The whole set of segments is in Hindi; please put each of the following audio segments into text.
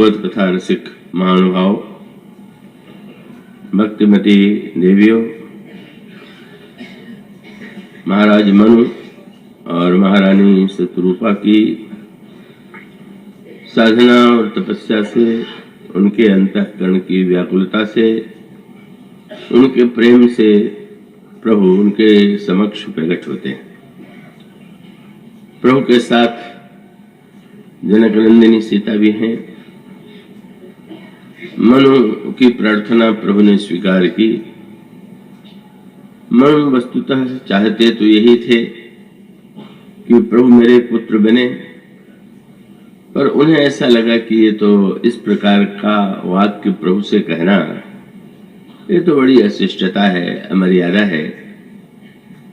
भागवत कथा रसिक महानुभाव, भक्तिमती देवियों, महाराज मनु और महारानी शत्रुपा की साधना और तपस्या से, उनके अंतःकरण की व्याकुलता से, उनके प्रेम से प्रभु उनके समक्ष प्रकट होते हैं। प्रभु के साथ जनकनंदिनी सीता भी हैं। मनु की प्रार्थना प्रभु ने स्वीकार की। मनु वस्तुतः चाहते तो यही थे कि प्रभु मेरे पुत्र बने, पर उन्हें ऐसा लगा कि ये तो इस प्रकार का वाक्य प्रभु से कहना, ये तो बड़ी अशिष्टता है, अमर्यादा है।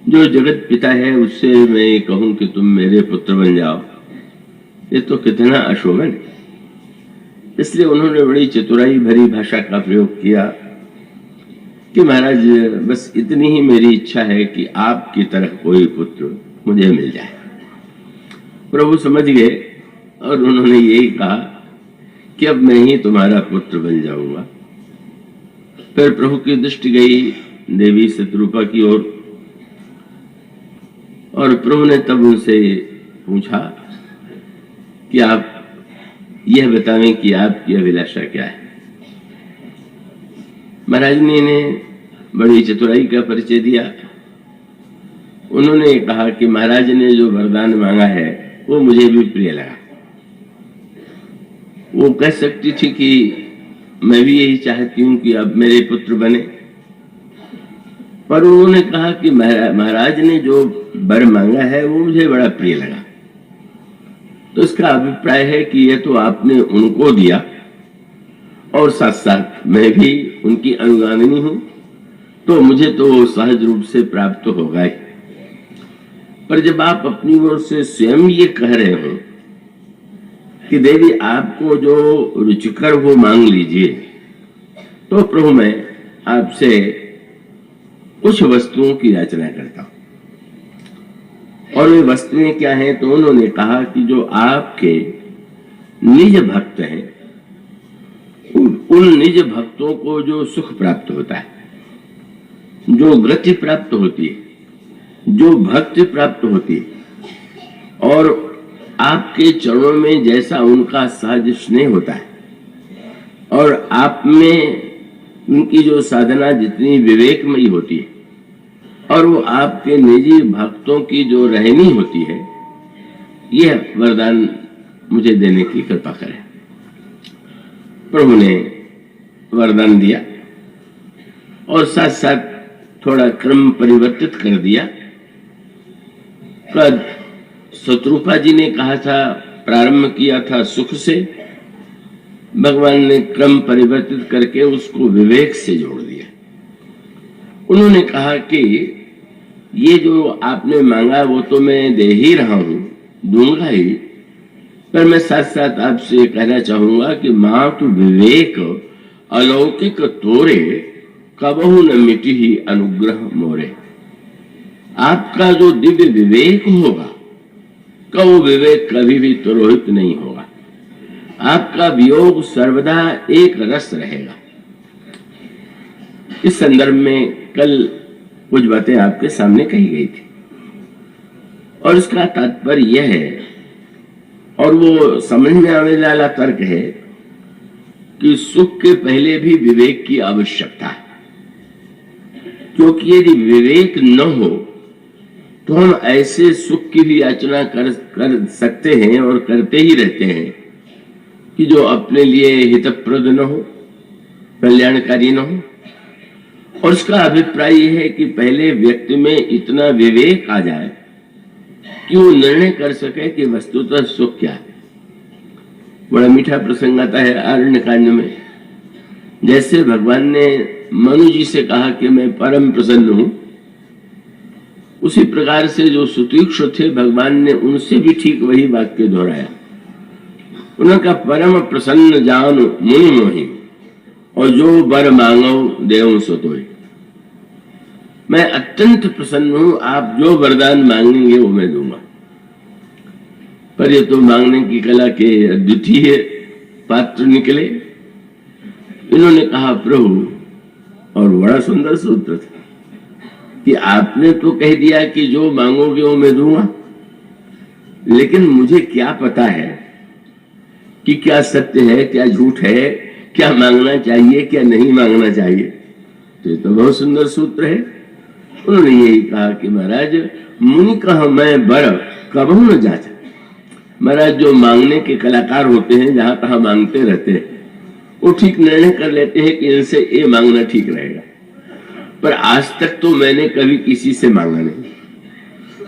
जो जगत पिता है उससे मैं कहूं कि तुम मेरे पुत्र बन जाओ, ये तो कितना अशोभन। इसलिए उन्होंने बड़ी चतुराई भरी भाषा का प्रयोग किया कि महाराज बस इतनी ही मेरी इच्छा है कि आपकी तरह कोई पुत्र मुझे मिल जाए। प्रभु समझ गए और उन्होंने यही कहा कि अब मैं ही तुम्हारा पुत्र बन जाऊंगा। फिर प्रभु की दृष्टि गई देवी शत्रुपा की ओर और प्रभु ने तब उनसे पूछा कि आप यह बतावें कि आपकी अभिलाषा क्या है। महाराजनी ने बड़ी चतुराई का परिचय दिया। उन्होंने कहा कि महाराज ने जो वरदान मांगा है वो मुझे भी प्रिय लगा। वो कह सकती थी कि मैं भी यही चाहती हूं कि अब मेरे पुत्र बने, पर उन्होंने कहा कि महाराज ने जो वर मांगा है वो मुझे बड़ा प्रिय लगा। तो इसका अभिप्राय है कि ये तो आपने उनको दिया और साथ साथ मैं भी उनकी अनुगामिनी हूं, तो मुझे तो सहज रूप से प्राप्त होगा ही। पर जब आप अपनी ओर से स्वयं ये कह रहे हो कि देवी आपको जो रुचिकर वो मांग लीजिए, तो प्रभु मैं आपसे कुछ वस्तुओं की याचना करता हूं। और वे वस्तुएं क्या हैं? तो उन्होंने कहा कि जो आपके निज भक्त हैं, उन निज भक्तों को जो सुख प्राप्त होता है, जो गति प्राप्त होती है, जो भक्ति प्राप्त होती है, और आपके चरणों में जैसा उनका सहज स्नेह होता है, और आप में उनकी जो साधना जितनी विवेकमयी होती है, और वो आपके निजी भक्तों की जो रहनी होती है, यह वरदान मुझे देने की कृपा करें। प्रभु ने वरदान दिया और साथ साथ थोड़ा क्रम परिवर्तित कर दिया। कद शत्रुपा जी ने कहा था, प्रारंभ किया था सुख से, भगवान ने क्रम परिवर्तित करके उसको विवेक से जोड़ दिया। उन्होंने कहा कि ये जो आपने मांगा वो तो मैं दे ही रहा हूं, दूंगा ही, पर मैं साथ साथ आपसे कहना चाहूंगा कि मां तू विवेक अलौकिक तोरे, कबहु न मिटी ही अनुग्रह मोरे। आपका जो दिव्य विवेक होगा, का वो विवेक कभी भी तुरोहित नहीं होगा। आपका वियोग सर्वदा एक रस रहेगा। इस संदर्भ में कल कुछ बातें आपके सामने कही गई थी और इसका तात्पर्य यह है, और वो समझ में आने वाला तर्क है, कि सुख के पहले भी विवेक की आवश्यकता है। क्योंकि यदि विवेक न हो तो हम ऐसे सुख की भी याचना कर सकते हैं और करते ही रहते हैं कि जो अपने लिए हितप्रद न हो, कल्याणकारी न हो। और उसका अभिप्राय यह है कि पहले व्यक्ति में इतना विवेक आ जाए कि वो निर्णय कर सके कि वस्तुतः सुख क्या है। बड़ा मीठा प्रसंग आता है आरण्यकांड में। जैसे भगवान ने मनु जी से कहा कि मैं परम प्रसन्न हूं, उसी प्रकार से जो सुतीक्ष्ण थे भगवान ने उनसे भी ठीक वही वाक्य दोहराया। उन्होंने कहा, परम प्रसन्न जान मुनि मोहि, और जो वर मांगो देव सो तोहि। मैं अत्यंत प्रसन्न हूं, आप जो वरदान मांगेंगे वो मैं दूंगा। पर ये तो मांगने की कला के अद्वितीय पात्र निकले। इन्होंने कहा प्रभु, और बड़ा सुंदर सूत्र था कि आपने तो कह दिया कि जो मांगोगे वो मैं दूंगा, लेकिन मुझे क्या पता है कि क्या सत्य है क्या झूठ है, क्या मांगना चाहिए क्या नहीं मांगना चाहिए। तो ये तो बहुत सुंदर सूत्र है। उन्होंने यही कहा कि महाराज, मुनि कहा मैं बर कबहू न जाचा। महाराज, जो मांगने के कलाकार होते हैं जहां तहां मांगते रहते हैं, वो ठीक निर्णय कर लेते हैं कि इनसे ये मांगना ठीक रहेगा, पर आज तक तो मैंने कभी किसी से मांगा नहीं।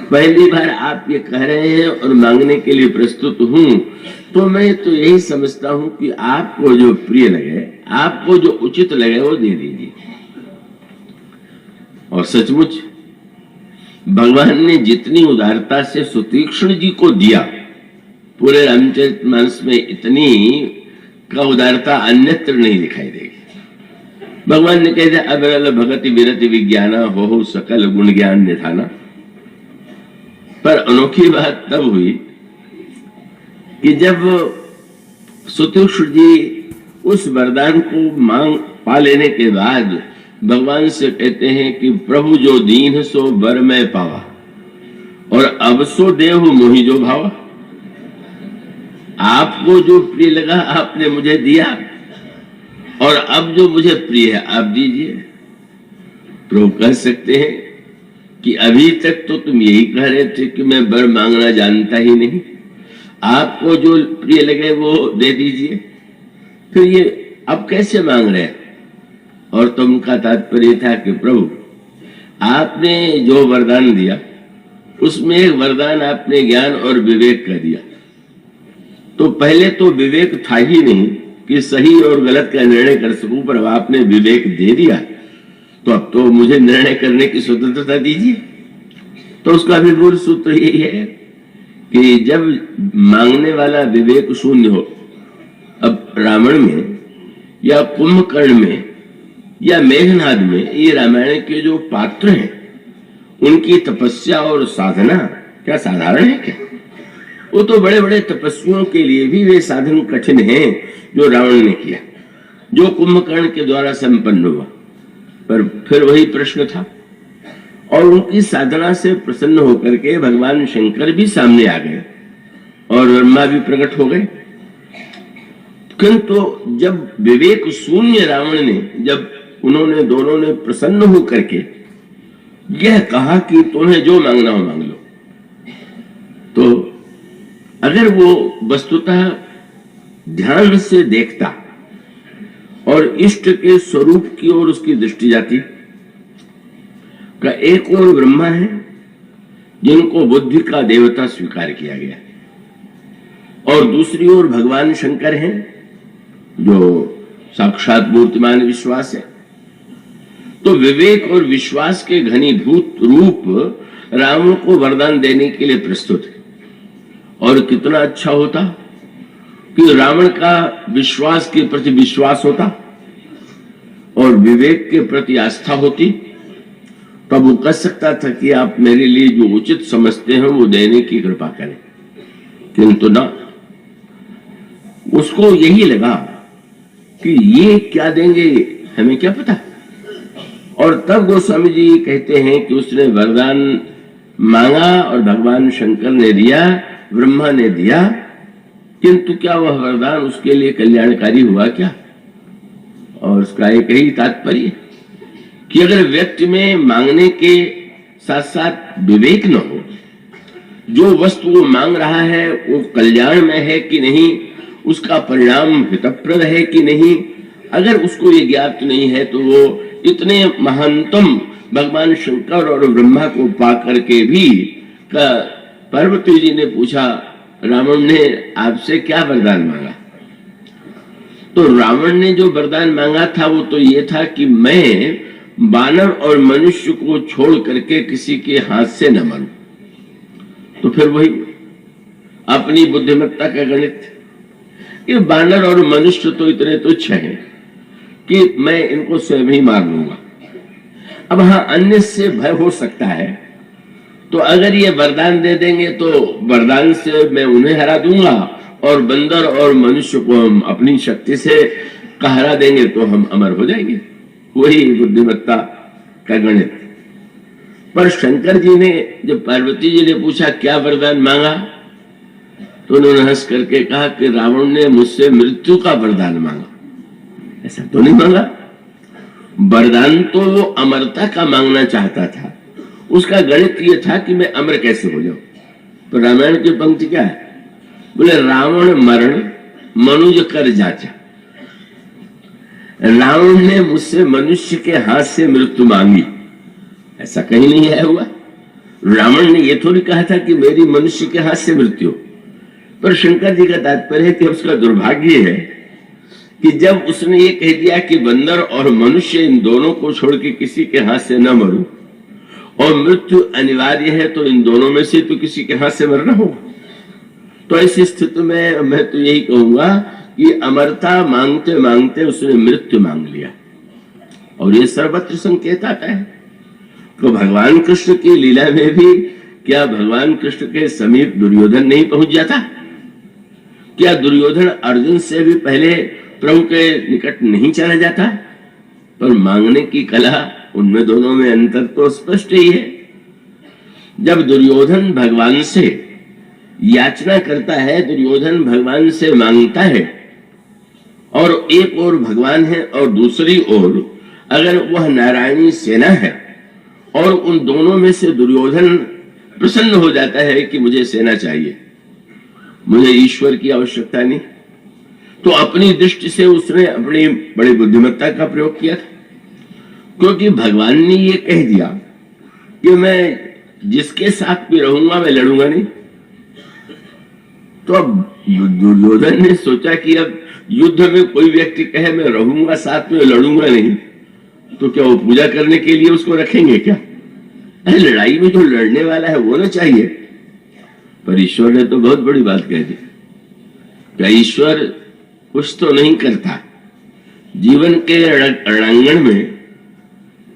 पहली बार आप ये कह रहे हैं और मांगने के लिए प्रस्तुत हूं, तो मैं तो यही समझता हूं कि आपको जो प्रिय लगे, आपको जो उचित लगे वो दे दीजिए। और सचमुच भगवान ने जितनी उदारता से सुतीक्ष्ण जी को दिया, पूरे रामचरितमानस में इतनी का उदारता अन्यत्र नहीं दिखाई देगी। भगवान ने कह दिया अबरल भगति विरति विज्ञाना हो सकल गुण ज्ञान निधाना। पर अनोखी बात तब हुई कि जब सुतीक्ष्ण जी उस वरदान को मांग पा लेने के बाद भगवान से कहते हैं कि प्रभु जो दीन सो बर में पावा, और अब सो देव मोहि जो भावा। आपको जो प्रिय लगा आपने मुझे दिया, और अब जो मुझे प्रिय है आप दीजिए। प्रभु कह सकते हैं कि अभी तक तो तुम यही कह रहे थे कि मैं बर मांगना जानता ही नहीं, आपको जो प्रिय लगे वो दे दीजिए, फिर ये अब कैसे मांग रहे हैं। और तो उनका तात्पर्य था कि प्रभु आपने जो वरदान दिया उसमें एक वरदान आपने ज्ञान और विवेक का दिया। तो पहले तो विवेक था ही नहीं कि सही और गलत का निर्णय कर सकूं, पर अब आपने विवेक दे दिया, तो अब तो मुझे निर्णय करने की स्वतंत्रता दीजिए। तो उसका भी मूल सूत्र यही है कि जब मांगने वाला विवेक शून्य हो, अब रावण में या कुंभकर्ण में या मेघनाद में, ये रामायण के जो पात्र हैं उनकी तपस्या और साधना क्या साधारण है क्या? वो तो बड़े बड़े तपस्वियों के लिए भी वे साधन कठिन हैं जो रावण ने किया, जो कुंभकर्ण के द्वारा संपन्न हुआ। पर फिर वही प्रश्न था, और उनकी साधना से प्रसन्न होकर के भगवान शंकर भी सामने आ गए और ब्रह्मा भी प्रकट हो गए। किंतु जब विवेक शून्य रावण ने, जब उन्होंने दोनों ने प्रसन्न होकर के यह कहा कि तुम्हें जो मांगना हो मांग लो, तो अगर वो वस्तुतः ध्यान से देखता और इष्ट के स्वरूप की ओर उसकी दृष्टि जाती, का एक और ब्रह्मा है जिनको बुद्धि का देवता स्वीकार किया गया, और दूसरी ओर भगवान शंकर हैं जो साक्षात मूर्तिमान विश्वास है। तो विवेक और विश्वास के घनीभूत रूप रावण को वरदान देने के लिए प्रस्तुत है। और कितना अच्छा होता कि रावण का विश्वास के प्रति विश्वास होता और विवेक के प्रति आस्था होती, तब वो कह सकता था कि आप मेरे लिए जो उचित समझते हैं वो देने की कृपा करें। किंतु ना, उसको यही लगा कि ये क्या देंगे हमें क्या पता। और तब गोस्वामी जी कहते हैं कि उसने वरदान मांगा और भगवान शंकर ने दिया, ब्रह्मा ने दिया, किंतु क्या वह वरदान उसके लिए कल्याणकारी हुआ क्या? और उसका एक ही तात्पर्य कि अगर व्यक्ति में मांगने के साथ साथ विवेक न हो, जो वस्तु वो मांग रहा है वो कल्याण में है कि नहीं, उसका परिणाम हितप्रद है कि नहीं, अगर उसको ये ज्ञात नहीं है, तो वो इतने महानतम भगवान शंकर और ब्रह्मा को पा करके भी पार्वती जी ने पूछा, रावण ने आपसे क्या वरदान मांगा? तो रावण ने जो वरदान मांगा था वो तो ये था कि मैं बानर और मनुष्य को छोड़ करके किसी के हाथ से न मरूं। तो फिर वही अपनी बुद्धिमत्ता का गणित, ये बानर और मनुष्य तो इतने तुच्छ हैं कि मैं इनको स्वयं ही मार लूंगा। अब हाँ, अन्य से भय हो सकता है, तो अगर ये वरदान दे देंगे तो वरदान से मैं उन्हें हरा दूंगा और बंदर और मनुष्य को हम अपनी शक्ति से कहरा देंगे तो हम अमर हो जाएंगे। वही बुद्धिमत्ता का गणित। पर शंकर जी ने जब पार्वती जी ने पूछा क्या वरदान मांगा, तो उन्होंने हंस करके कहा कि रावण ने मुझसे मृत्यु का वरदान मांगा। ऐसा तो नहीं मांगा। वरदान तो वो अमरता का मांगना चाहता था। उसका गणित ये था कि मैं अमर कैसे हो जाऊं। तो रामायण की पंक्ति क्या है? बोले रावण मरण मनुज कर जाचा। रावण ने मुझसे मनुष्य के हाथ से मृत्यु मांगी, ऐसा कहीं नहीं है हुआ। रावण ने यह थोड़ी कहा था कि मेरी मनुष्य के हाथ से मृत्यु। पर शंकर जी का तात्पर्य है कि उसका दुर्भाग्य है कि जब उसने ये कह दिया कि बंदर और मनुष्य इन दोनों को छोड़ के किसी के हाथ से न मरूं और मृत्यु अनिवार्य है, तो इन दोनों में से तो किसी के हाथ से मरना होगा। तो ऐसी स्थिति में मैं तो यही कहूंगा कि अमरता मांगते मांगते उसने मृत्यु मांग लिया। और ये सर्वत्र संकेत आता है। तो भगवान कृष्ण की लीला में भी क्या भगवान कृष्ण के समीप दुर्योधन नहीं पहुंच जाता? क्या दुर्योधन अर्जुन से भी पहले प्रभु के निकट नहीं चला जाता? पर मांगने की कला, उनमें दोनों में अंतर तो स्पष्ट ही है। जब दुर्योधन भगवान से याचना करता है, दुर्योधन भगवान से मांगता है, और एक ओर भगवान है और दूसरी ओर अगर वह नारायणी सेना है, और उन दोनों में से दुर्योधन प्रसन्न हो जाता है कि मुझे सेना चाहिए, मुझे ईश्वर की आवश्यकता नहीं, तो अपनी दृष्टि से उसने अपनी बड़ी बुद्धिमत्ता का प्रयोग किया था। क्योंकि भगवान ने ये कह दिया कि मैं जिसके साथ भी रहूंगा मैं लड़ूंगा नहीं। तो अब दुर्योधन ने सोचा कि अब युद्ध में कोई व्यक्ति कहे मैं रहूंगा साथ में लड़ूंगा नहीं, तो क्या वो पूजा करने के लिए उसको रखेंगे क्या? अरे लड़ाई में जो लड़ने वाला है वो ना चाहिए। पर ईश्वर ने तो बहुत बड़ी बात कह दी। क्या ईश्वर कुछ तो नहीं करता? जीवन के रणांगण में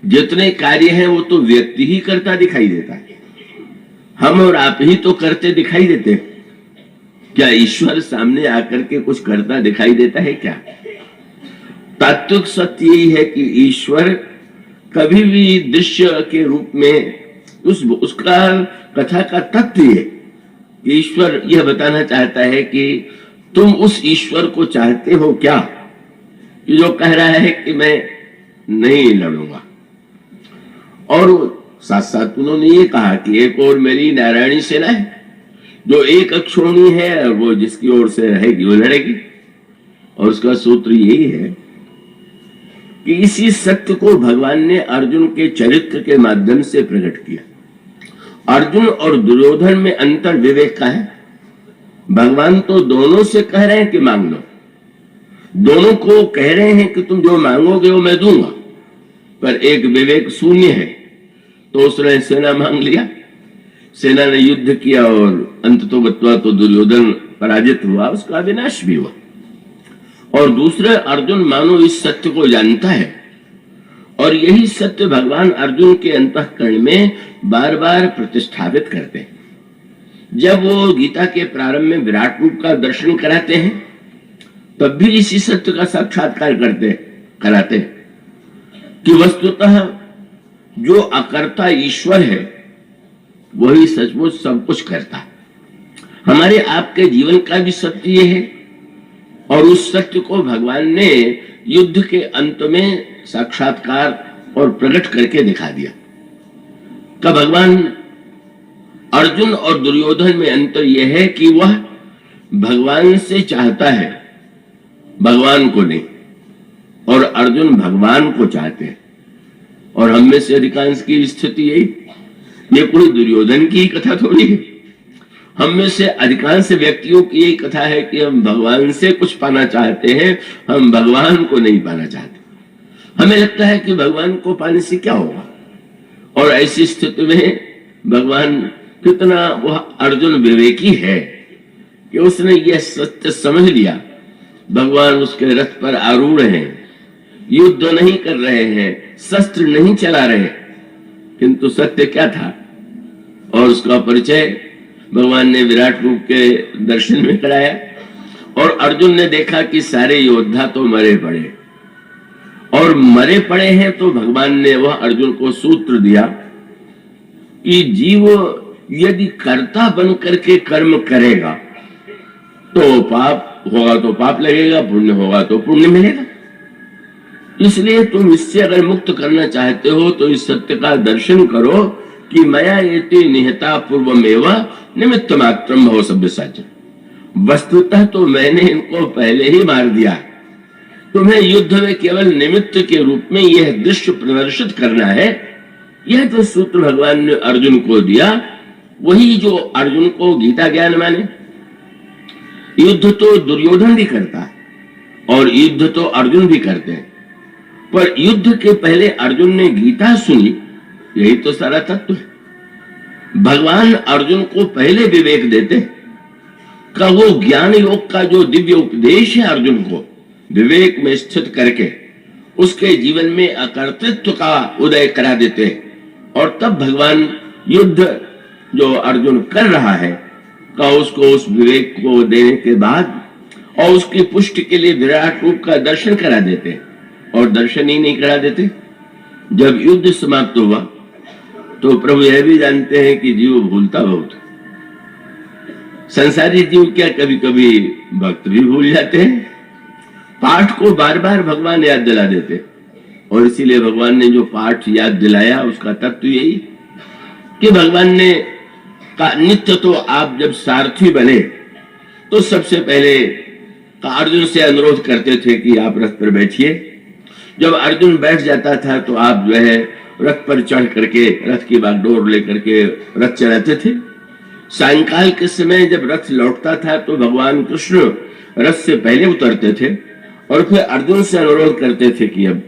जितने कार्य हैं वो तो व्यक्ति ही करता दिखाई देता है। हम और आप ही तो करते दिखाई देते हैं। क्या ईश्वर सामने आकर के कुछ करता दिखाई देता है क्या? तात्विक सत्य यही है कि ईश्वर कभी भी दृश्य के रूप में उसका कथा का तथ्य है। ईश्वर यह बताना चाहता है कि तुम उस ईश्वर को चाहते हो क्या, कि जो कह रहा है कि मैं नहीं लड़ूंगा। और साथ साथ उन्होंने ये कहा कि एक और मेरी नारायणी सेना है जो एक अक्षोणी है, और वो जिसकी ओर से रहेगी वो लड़ेगी। और उसका सूत्र यही है कि इसी सत्य को भगवान ने अर्जुन के चरित्र के माध्यम से प्रकट किया। अर्जुन और दुर्योधन में अंतर विवेक का है। भगवान तो दोनों से कह रहे हैं कि मांग लो, दोनों को कह रहे हैं कि तुम जो मांगोगे वो मैं दूंगा, पर एक विवेक शून्य है। तो उसने सेना मांग लिया, सेना ने युद्ध किया और अंततोगत्वा तो दुर्योधन पराजित हुआ, उसका विनाश भी हुआ। और दूसरे अर्जुन मानो इस सत्य को जानता है, और यही सत्य भगवान अर्जुन के अंतःकरण में बार बार प्रतिष्ठापित करते हैं। जब वो गीता के प्रारंभ में विराट रूप का दर्शन कराते हैं, तब भी इसी सत्य का साक्षात्कार कराते हैं कि वस्तुतः जो अकर्ता ईश्वर है वही सचमुच सब कुछ करता है। हमारे आपके जीवन का भी सत्य ये है, और उस सत्य को भगवान ने युद्ध के अंत में साक्षात्कार और प्रकट करके दिखा दिया। का भगवान अर्जुन और दुर्योधन में अंतर यह है कि वह भगवान से चाहता है, भगवान को नहीं, और अर्जुन भगवान को चाहते हैं। और हम में से अधिकांश की स्थिति यही। ये कोई दुर्योधन की कथा थोड़ी है। हम में से अधिकांश व्यक्तियों की यही कथा है कि हम भगवान से कुछ पाना चाहते हैं, हम भगवान को नहीं पाना चाहते। हमें लगता है कि भगवान को पाने से क्या होगा, और ऐसी स्थिति में भगवान कितना वह अर्जुन विवेकी है कि उसने यह सत्य समझ लिया। भगवान उसके रथ पर आरूढ़ हैं, युद्ध नहीं कर रहे हैं, शस्त्र नहीं चला रहे, किंतु सत्य क्या था और उसका परिचय भगवान ने विराट रूप के दर्शन में कराया। और अर्जुन ने देखा कि सारे योद्धा तो मरे पड़े, और मरे पड़े हैं, तो भगवान ने वह अर्जुन को सूत्र दिया कि जीव यदि कर्ता बन करके कर्म करेगा तो पाप होगा तो पाप लगेगा, पुण्य होगा तो पुण्य मिलेगा। इसलिए तुम इससे अगर मुक्त करना चाहते हो तो इस सत्य का दर्शन करो कि मया एते निहता पूर्वमेव निमित्त मात्रम भव सव्यसाच। वस्तुतः तो मैंने इनको पहले ही मार दिया, तुम्हें युद्ध में केवल निमित्त के रूप में यह दृश्य प्रदर्शित करना है। यह जो सूत्र भगवान ने अर्जुन को दिया, वही जो अर्जुन को गीता ज्ञान माने। युद्ध तो दुर्योधन भी करता है और युद्ध तो अर्जुन भी करते हैं, पर युद्ध के पहले अर्जुन ने गीता सुनी, यही तो सारा तत्व है। भगवान अर्जुन को पहले विवेक देते का वो ज्ञान योग का जो दिव्य उपदेश है, अर्जुन को विवेक में स्थित करके उसके जीवन में अकर्तृत्व का उदय करा देते हैं। और तब भगवान युद्ध जो अर्जुन कर रहा है का उसको उस विवेक को देने के बाद और उसकी पुष्टि के लिए विराट रूप का दर्शन करा देते हैं। और दर्शन ही नहीं करा देते, जब युद्ध समाप्त हुआ तो प्रभु यह भी जानते हैं कि जीव भूलता बहुत। संसारी जीव क्या कभी कभी भक्त भी भूल जाते हैं। पाठ को बार बार भगवान याद दिला देते, और इसीलिए भगवान ने जो पाठ याद दिलाया उसका तत्व यही कि भगवान ने का नित्य तो आप जब सारथी बने तो सबसे पहले अर्जुन से अनुरोध करते थे कि आप रथ पर बैठिए। जब अर्जुन बैठ जाता था तो आप जो है रथ पर चढ़ करके रथ की बागडोर लेकर के रथ चलाते थे। सायंकाल के समय जब रथ लौटता था तो भगवान कृष्ण रथ से पहले उतरते थे और फिर अर्जुन से अनुरोध करते थे कि अब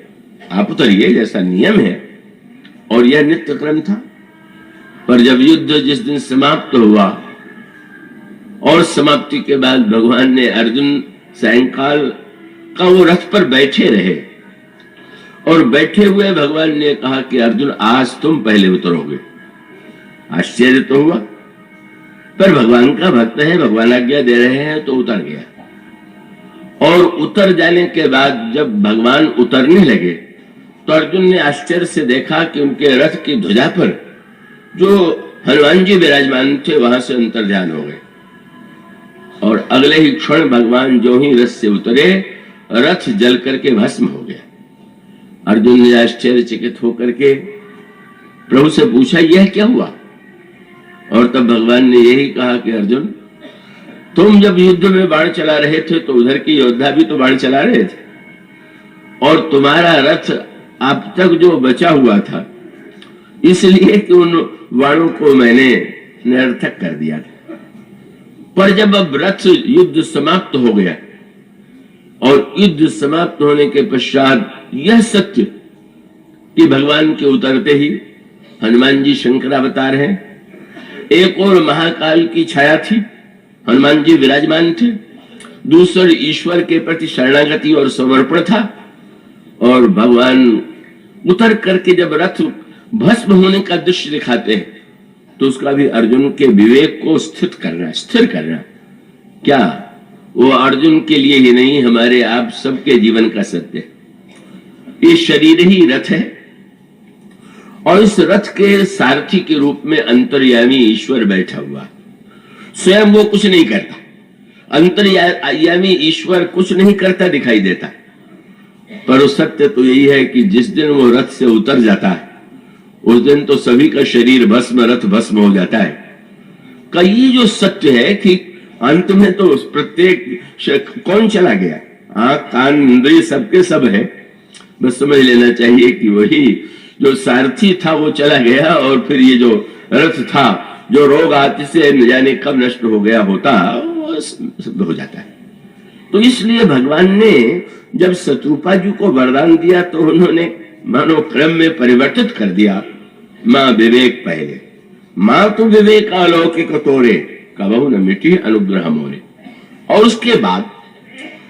आप उतरिए, जैसा नियम है। और यह नित्य क्रम था। पर जब युद्ध जिस दिन समाप्त हुआ और समाप्ति के बाद भगवान ने अर्जुन सायंकाल का वो रथ पर बैठे रहे, और बैठे हुए भगवान ने कहा कि अर्जुन आज तुम पहले उतरोगे। आश्चर्य तो हुआ, पर भगवान का भक्त है, भगवान आज्ञा दे रहे हैं तो उतर गया। और उतर जाने के बाद जब भगवान उतरने लगे तो अर्जुन ने आश्चर्य से देखा कि उनके रथ की ध्वजा पर जो हनुमान जी विराजमान थे वहां से अंतर्ध्यान हो गए, और अगले ही क्षण भगवान जो ही रथ से उतरे रथ जल करके भस्म हो गया। अर्जुन ने आश्चर्यचकित होकर के प्रभु से पूछा यह क्या हुआ? और तब भगवान ने यही कहा कि अर्जुन, तुम जब युद्ध में बाण चला रहे थे तो उधर के योद्धा भी तो बाण चला रहे थे, और तुम्हारा रथ अब तक जो बचा हुआ था इसलिए कि उन बाणों को मैंने निरर्थक कर दिया था। पर जब अब रथ युद्ध समाप्त हो गया और युद्ध समाप्त होने के पश्चात यह सत्य कि भगवान के उतरते ही हनुमान जी शंकरावतार हैं, एक और महाकाल की छाया थी, हनुमान जी विराजमान थे, दूसरे ईश्वर के प्रति शरणागति और समर्पण था। और भगवान उतर करके जब रथ भस्म होने का दृश्य दिखाते हैं तो उसका भी अर्जुन के विवेक को स्थिर करना क्या वो अर्जुन के लिए ही नहीं, हमारे आप सबके जीवन का सत्य है। ये शरीर ही रथ है और इस रथ के सारथी के रूप में अंतर्यामी ईश्वर बैठा हुआ, स्वयं वो कुछ नहीं करता। अंतर्यामी ईश्वर कुछ नहीं करता दिखाई देता, पर उस सत्य तो यही है कि जिस दिन वो रथ से उतर जाता है उस दिन तो सभी का शरीर भस्म, रथ भस्म हो जाता है। का ये जो सत्य है कि अंत में तो प्रत्येक कौन चला गया, आंख कान इंद्रिय सबके सब है, बस समझ लेना चाहिए कि वही जो सारथी था वो चला गया, और फिर ये जो रथ था जो रोग आदि से न जाने कब नष्ट हो गया होता वो सब हो जाता है। तो इसलिए भगवान ने जब शत्रुपा जी को वरदान दिया तो उन्होंने मानो क्रम में परिवर्तित कर दिया। मां विवेक पहले, मां तो विवेक अलौकिक तोरे, कबहु न मिटी अनुग्रह मोरे। और उसके बाद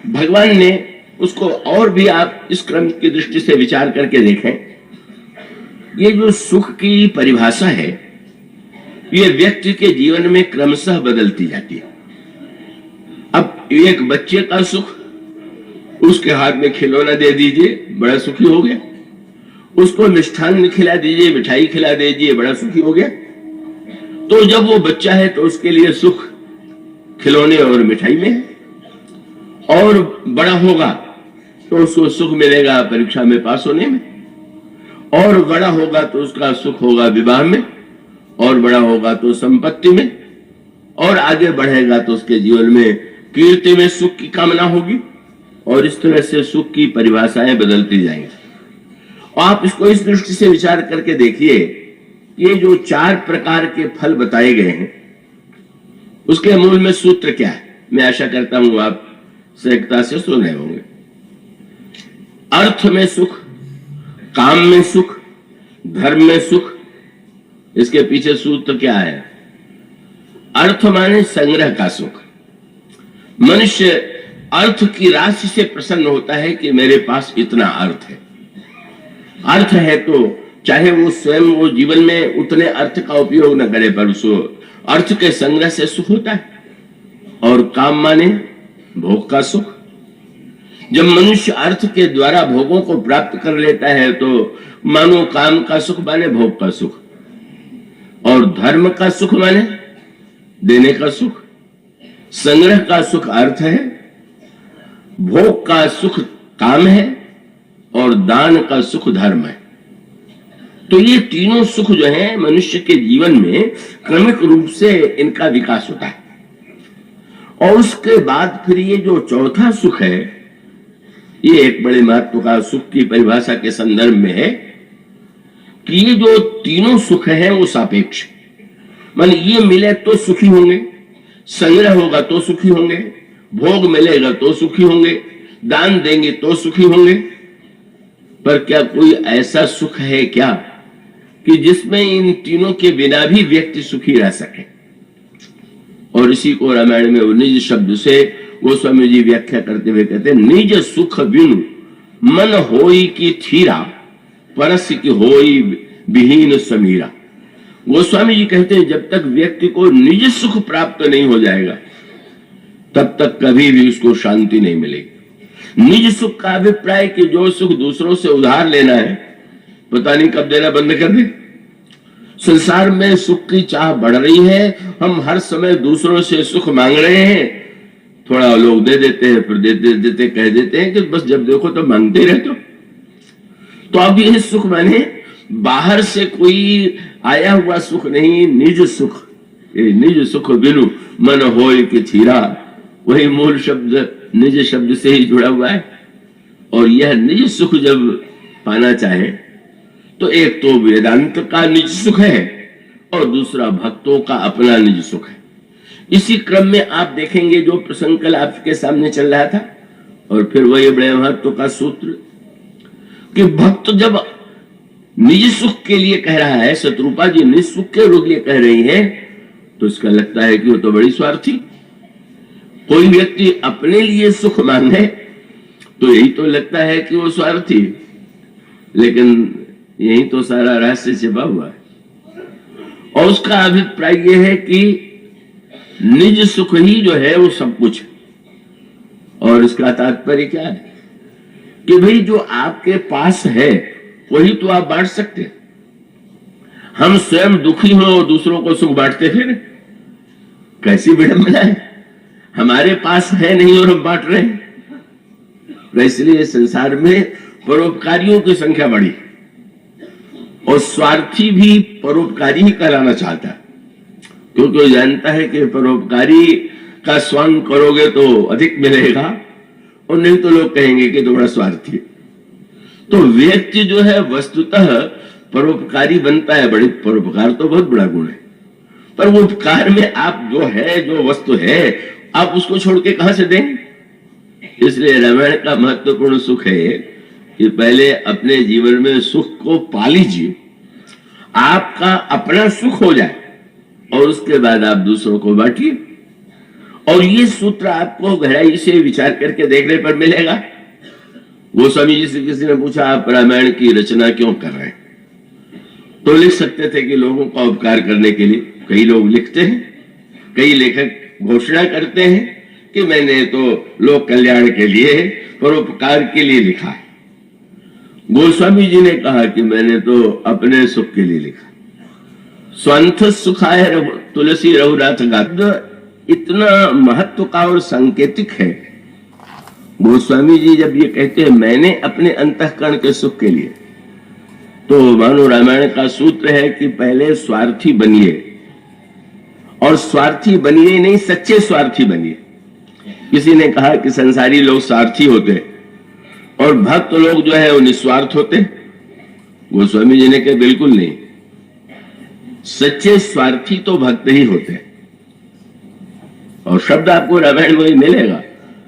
भगवान ने उसको और भी आप इस क्रम की दृष्टि से विचार करके देखें, ये जो सुख की परिभाषा है ये व्यक्ति के जीवन में क्रमशः बदलती जाती है। अब एक बच्चे का सुख, उसके हाथ में खिलौना दे दीजिए, बड़ा सुखी हो गया। उसको मिष्ठान खिला दीजिए, मिठाई खिला दीजिए, बड़ा सुखी हो गया। तो जब वो बच्चा है तो उसके लिए सुख खिलौने और मिठाई में है, और बड़ा होगा तो उसको सुख मिलेगा परीक्षा में पास होने में, और बड़ा होगा तो उसका सुख होगा विवाह में, और बड़ा होगा तो संपत्ति में, और आगे बढ़ेगा तो उसके जीवन में कीर्ति में सुख की कामना होगी। और इस तरह से सुख की परिभाषाएं बदलती जाएंगी। और आप इसको इस दृष्टि से विचार करके देखिए, ये जो 4 प्रकार के फल बताए गए हैं, उसके मूल में सूत्र क्या है? मैं आशा करता हूं आप सहजता से सुन रहे होंगे। अर्थ में सुख, काम में सुख, धर्म में सुख। इसके पीछे सूत्र क्या है? अर्थ माने संग्रह का सुख। मनुष्य अर्थ की राशि से प्रसन्न होता है कि मेरे पास इतना अर्थ है। अर्थ है तो चाहे वो स्वयं वो जीवन में उतने अर्थ का उपयोग न करे, पर उसको अर्थ के संग्रह से सुख होता है। और काम माने भोग का सुख। जब मनुष्य अर्थ के द्वारा भोगों को प्राप्त कर लेता है तो मानो काम का सुख माने भोग का सुख। और धर्म का सुख माने देने का सुख। संग्रह का सुख अर्थ है, भोग का सुख काम है, और दान का सुख धर्म है। तो ये तीनों सुख जो है मनुष्य के जीवन में क्रमिक रूप से इनका विकास होता है। और उसके बाद फिर ये जो चौथा सुख है, ये एक बड़े महत्व का सुख की परिभाषा के संदर्भ में है कि ये जो तीनों सुख हैं वो सापेक्ष। मान ये मिले तो सुखी होंगे, संग्रह होगा तो सुखी होंगे, भोग मिलेगा तो सुखी होंगे, दान देंगे तो सुखी होंगे। पर क्या कोई ऐसा सुख है क्या कि जिसमें इन तीनों के बिना भी व्यक्ति सुखी रह सके? और इसी को रामायण में निज शब्द से गोस्वामी जी व्याख्या करते हुए कहते हैं, निज सुख बिनु मन होई की थीरा, परस की होई विहीन समीरा। गोस्वामी जी कहते हैं जब तक व्यक्ति को निज सुख प्राप्त नहीं हो जाएगा तब तक कभी भी उसको शांति नहीं मिलेगी। निज सुख का अभिप्राय कि जो सुख दूसरों से उधार लेना है, पता नहीं कब देना बंद कर दे। संसार में सुख की चाह बढ़ रही है, हम हर समय दूसरों से सुख मांग रहे हैं। थोड़ा लोग दे देते हैं, फिर देते देते कह देते हैं कि बस जब देखो तो मांगते रहते हो। तो अब ये सुख माने बाहर से कोई आया हुआ सुख नहीं, निज सुख। ये निज सुख बिनु मन होय कि थीरा, वही मूल शब्द निज शब्द से ही जुड़ा हुआ है। और यह निज सुख जब पाना चाहे तो एक तो वेदांत का निज सुख है और दूसरा भक्तों का अपना निज सुख है। इसी क्रम में आप देखेंगे जो प्रसंग कल आपके सामने चल रहा था, और फिर वही बड़े महत्व का सूत्र कि भक्त जब निज सुख के लिए कह रहा है, शत्रुपा जी निज सुख के लिए कह रही है, तो इसका लगता है कि वो तो बड़ी स्वार्थी। कोई व्यक्ति अपने लिए सुख मांगे तो यही तो लगता है कि वो स्वार्थी, लेकिन यही तो सारा रहस्य छिपा हुआ है। और उसका अभिप्राय यह है कि निज सुख ही जो है वो सब कुछ। और इसका तात्पर्य क्या है कि भाई जो आपके पास है वही तो आप बांट सकते हैं। हम स्वयं दुखी हो और दूसरों को सुख बांटते फिर कैसी विडंबना है। हमारे पास है नहीं और हम बांट रहे हैं। तो इसलिए संसार में परोपकारियों की संख्या बढ़ी और स्वार्थी भी परोपकारी ही कराना चाहता है, क्योंकि वो जानता है कि परोपकारी का स्वांग करोगे तो अधिक मिलेगा, और नहीं तो लोग कहेंगे कि थोड़ा स्वार्थी। तो व्यक्ति जो है वस्तुतः परोपकारी बनता है। बड़ी परोपकार तो बहुत बड़ा गुण है, पर वो उपकार में आप जो है, जो वस्तु है, आप उसको छोड़ के कहां से देंगे? इसलिए रामायण का महत्वपूर्ण सुख है कि पहले अपने जीवन में सुख को पा लीजिए, आपका अपना सुख हो जाए, और उसके बाद आप दूसरों को बांटिए। और ये सूत्र आपको गहराई से विचार करके देखने पर मिलेगा। गोस्वामी जी से किसी ने पूछा, आप रामायण की रचना क्यों कर रहे हैं? तो लिख सकते थे कि लोगों का उपकार करने के लिए। कई लोग लिखते हैं, कई लेखक घोषणा करते हैं कि मैंने तो लोक कल्याण के लिए, परोपकार के लिए लिखा है। गोस्वामी जी ने कहा कि मैंने तो अपने सुख के लिए लिखा। स्वंथ सुखाय तुलसी रघुनाथ गाथा इतना महत्व का और सांकेतिक है। गोस्वामी जी जब ये कहते हैं मैंने अपने अंतःकरण के सुख के लिए, तो मानो रामायण का सूत्र है कि पहले स्वार्थी बनिए, और स्वार्थी बनिए नहीं, सच्चे स्वार्थी बनिए। किसी ने कहा कि संसारी लोग स्वार्थी होते और भक्त लोग जो है वो निस्वार्थ होते। गोस्वामी जी ने कहा बिल्कुल नहीं, सच्चे स्वार्थी तो भक्त ही होते हैं। और शब्द आपको रामायण में मिलेगा।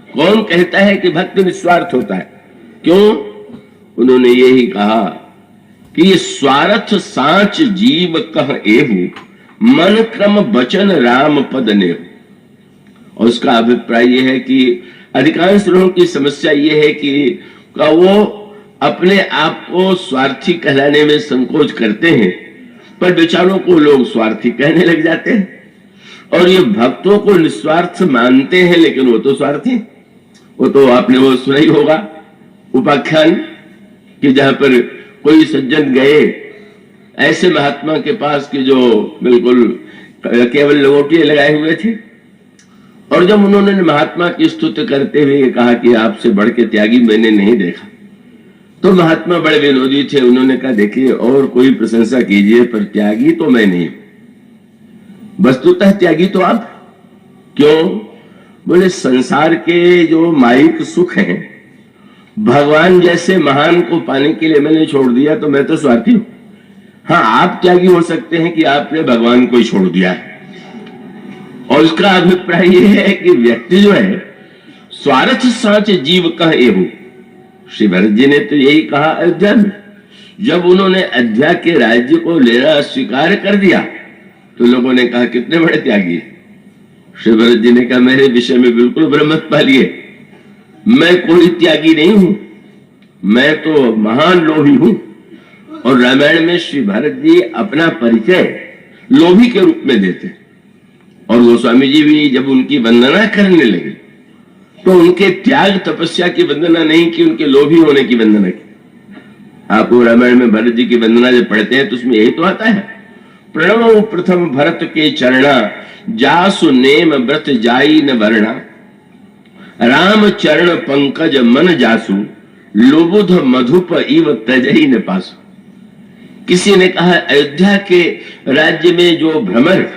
कौन कहता है कि भक्त निस्वार्थ होता है? क्यों? उन्होंने यही कहा कि ये स्वार्थ सांच जीव कह एहु, मन क्रम बचन राम पद नेहु। और उसका अभिप्राय यह है कि अधिकांश लोगों की समस्या यह है कि वो अपने आप को स्वार्थी कहलाने में संकोच करते हैं, पर बेचारों को लोग स्वार्थी कहने लग जाते हैं। और ये भक्तों को निस्वार्थ मानते हैं, लेकिन वो तो स्वार्थी। वो तो आपने वो सुना ही होगा उपाख्यान कि जहां पर कोई सज्जन गए ऐसे महात्मा के पास कि जो बिल्कुल केवल लंगोटियां लगाए हुए थे, और जब उन्होंने महात्मा की स्तुति करते हुए कहा कि आपसे बढ़ के त्यागी मैंने नहीं देखा, तो महात्मा बड़े विनोदी थे। उन्होंने कहा देखिए और कोई प्रशंसा कीजिए, पर त्यागी तो मैं नहीं, वस्तुतः त्यागी तो आप। क्यों? बोले संसार के जो माइक सुख हैं, भगवान जैसे महान को पाने के लिए मैंने छोड़ दिया, तो मैं तो स्वार्थी हूं। हाँ, आप त्यागी हो सकते हैं कि आपने भगवान को ही छोड़ दिया है। और उसका अभिप्राय यह है कि व्यक्ति जो है स्वार्थ सांच जीव कह एहु। श्री भरत जी ने तो यही कहा अयोध्या में, जब उन्होंने अयोध्या के राज्य को लेना स्वीकार कर दिया तो लोगों ने कहा कितने बड़े त्यागी है। श्री भरत जी ने कहा मेरे विषय में बिल्कुल भ्रम मत पालिए, मैं कोई त्यागी नहीं हूं, मैं तो महान लोभी हूं। और रामायण में श्री भरत जी अपना परिचय लोभी के रूप में देते। और गोस्वामी जी भी जब उनकी वंदना करने लगे तो उनके त्याग तपस्या की वंदना नहीं की, उनके लोभी होने की वंदना की। आप रामायण में भरत जी की वंदना जब पढ़ते हैं तो उसमें यही तो आता है, प्रणव प्रथम भरत के चरणा, जासु नेम व्रत जाई न वर्णा, राम चरण पंकज मन जासु, लोबुध मधुप इव तजई न पासु। किसी ने कहा अयोध्या के राज्य में जो भ्रमर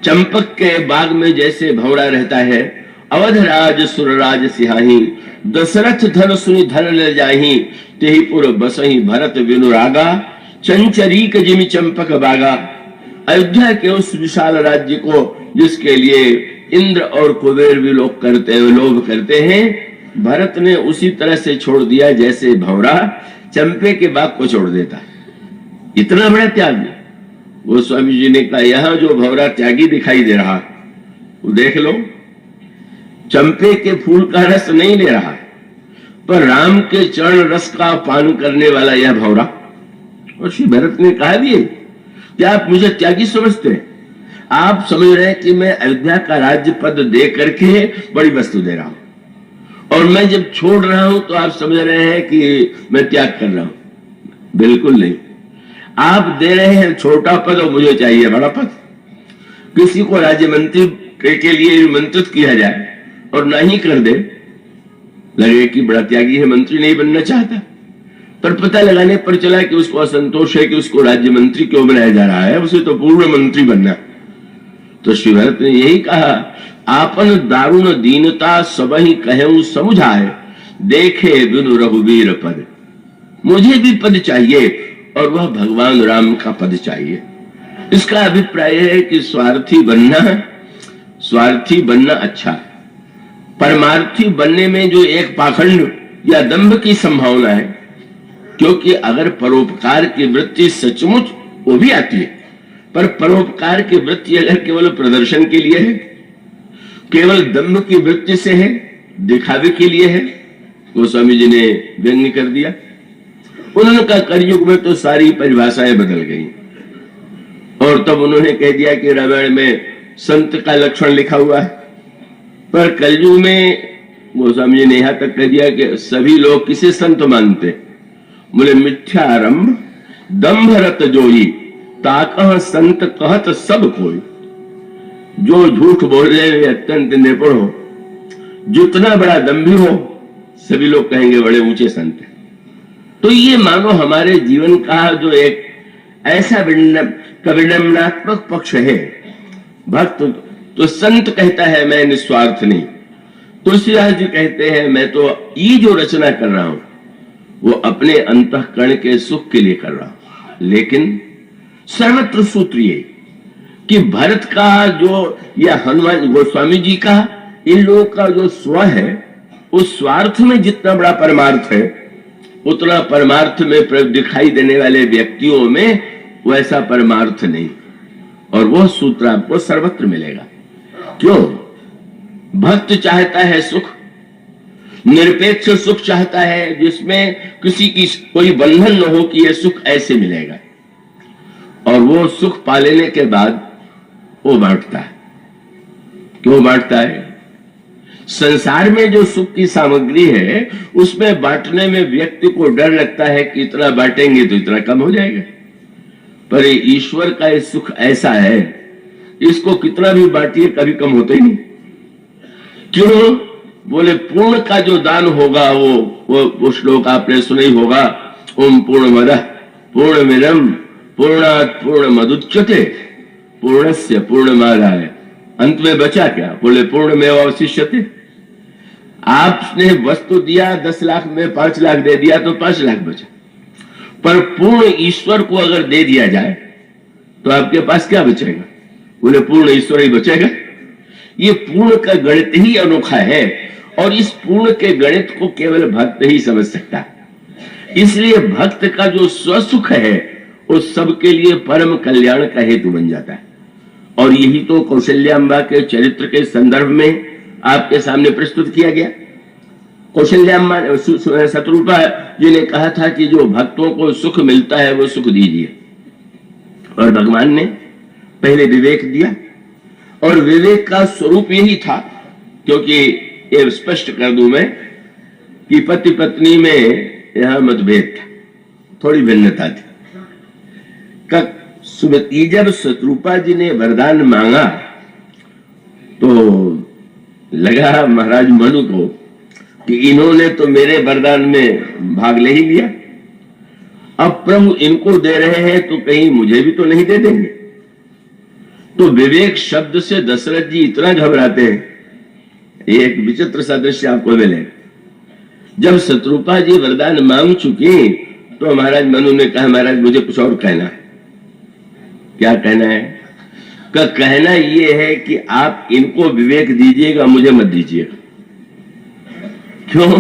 चंपक के बाग में जैसे भंवरा रहता है, अवध राज सुरराज सिहाही, दशरथ धन सुनि धन ले जाही, तेहि पुर बसही भरत विनुरागा, चंचरीक जिमि चंपक बागा। अयोध्या के उस विशाल राज्य को जिसके लिए इंद्र और कुबेर भी लोग लोभ करते हैं, भरत ने उसी तरह से छोड़ दिया जैसे भंवरा चंपे के बाग को छोड़ देता है। इतना बड़ा त्याग। गोस्वामी जी ने कहा यहां जो भंवरा त्यागी दिखाई दे रहा वो देख लो, चंपे के फूल का रस नहीं ले रहा, पर राम के चरण रस का पान करने वाला यह भंवरा। और श्री भरत ने कहा भी क्या आप मुझे त्यागी समझते हैं? आप समझ रहे हैं कि मैं अयोध्या का राज्य पद दे करके बड़ी वस्तु दे रहा हूं, और मैं जब छोड़ रहा हूं तो आप समझ रहे हैं कि मैं त्याग कर रहा हूं। बिल्कुल नहीं, आप दे रहे हैं छोटा पद और मुझे चाहिए बड़ा पद। किसी को राज्य मंत्री के लिए निमंत्रित किया जाए और नहीं कर दे, लगे कि बड़ा त्यागी है, मंत्री नहीं बनना चाहता, पर पता लगाने पर चला कि उसको असंतोष है कि उसको राज्य मंत्री क्यों बनाया जा रहा है, उसे तो पूर्ण मंत्री बनना। तो श्री भरत ने यही कहा, आपन दारुण दीनता सबहि कहूं समुझाए, देखे बिनु रघुवीर पद। मुझे भी पद चाहिए और वह भगवान राम का पद चाहिए। इसका अभिप्राय है कि स्वार्थी बनना अच्छा है। परमार्थी बनने में जो एक पाखंड या दंभ की संभावना है, क्योंकि अगर परोपकार की वृत्ति सचमुच वो भी आती है, पर परोपकार की वृत्ति अगर केवल प्रदर्शन के लिए है, केवल दंभ की वृत्ति से है, दिखावे के लिए है, गोस्वामी जी ने व्यंग्य कर दिया। उन्होंने कहा कलयुग में तो सारी परिभाषाएं बदल गई। और तब उन्होंने कह दिया कि रामायण में संत का लक्षण लिखा हुआ है, पर कलयुग में गोस्वामी जी ने यहां तक कह दिया कि सभी लोग किसे संत मानते? बोले मिथ्यारंभ दंभ रत जोई ताकह संत कहत सब कोई। जो झूठ बोल रहे हैं अत्यंत निपुण हो, जितना बड़ा दंभी हो, सभी लोग कहेंगे बड़े ऊंचे संत हैं। तो ये मानो हमारे जीवन का जो एक ऐसा विडंबनात्मक पक्ष है। भक्त तो संत कहता है मैं निस्वार्थ नहीं, तुलसीदास जी कहते हैं मैं तो ये जो रचना कर रहा हूं वो अपने अंतःकरण के सुख के लिए कर रहा हूं। लेकिन सर्वत्र सूत्र ये कि भरत का जो या हनुमान गोस्वामी जी का, इन लोगों का जो स्व है उस स्वार्थ में जितना बड़ा परमार्थ है उतना परमार्थ में दिखाई देने वाले व्यक्तियों में वैसा परमार्थ नहीं। और वह सूत्र आपको सर्वत्र मिलेगा। क्यों? भक्त चाहता है सुख, निरपेक्ष सुख चाहता है जिसमें किसी की कोई बंधन न हो कि यह सुख ऐसे मिलेगा। और वो सुख पा लेने के बाद वो बांटता है। क्यों बांटता है? संसार में जो सुख की सामग्री है उसमें बांटने में व्यक्ति को डर लगता है कि इतना बांटेंगे तो इतना कम हो जाएगा। पर ईश्वर का ये सुख ऐसा है, इसको कितना भी बांटिए कभी कम होता ही नहीं। क्यों? बोले पूर्ण का जो दान होगा वो श्लोक आपने सुना ही होगा, ओम पूर्णमदः पूर्णमिदं पूर्णात् पूर्णमुदच्यते पूर्णस्य पूर्णमादाय। अंत में बचा क्या? बोले पूर्णमेव अवशिष्यते। आपने वस्तु दिया 10 लाख में 5 लाख दे दिया तो 5 लाख बचा। पर पूर्ण ईश्वर को अगर दे दिया जाए तो आपके पास क्या बचेगा? बोले पूर्ण ईश्वर ही बचेगा। ये पूर्ण का गणित ही अनोखा है और इस पूर्ण के गणित को केवल भक्त ही समझ सकता है। इसलिए भक्त का जो स्वसुख है वो सबके लिए परम कल्याण का हेतु बन जाता है। और यही तो कौशल्याम्बा के चरित्र के संदर्भ में आपके सामने प्रस्तुत किया गया। कौशल्याम्बा शत्रुपा जी ने कहा था कि जो भक्तों को सुख मिलता है वो सुख दीजिए, और भगवान ने पहले विवेक दिया। और विवेक का स्वरूप यही था, क्योंकि ये स्पष्ट कर दूं मैं कि पति पत्नी में यहां मतभेद था, थोड़ी भिन्नता थी। जब शत्रुपा जी ने वरदान मांगा तो लगा महाराज मनु को कि इन्होंने तो मेरे वरदान में भाग ले ही लिया, अब प्रभु इनको दे रहे हैं तो कहीं मुझे भी तो नहीं दे देंगे। तो विवेक शब्द से दशरथ जी इतना घबराते हैं। एक विचित्र सा दृश्य आपको मिले। जब शत्रुपा जी वरदान मांग चुकी तो महाराज मनु ने कहा महाराज मुझे कुछ और कहना है। क्या कहना है? कहना यह है कि आप इनको विवेक दीजिएगा, मुझे मत दीजिएगा। क्यों?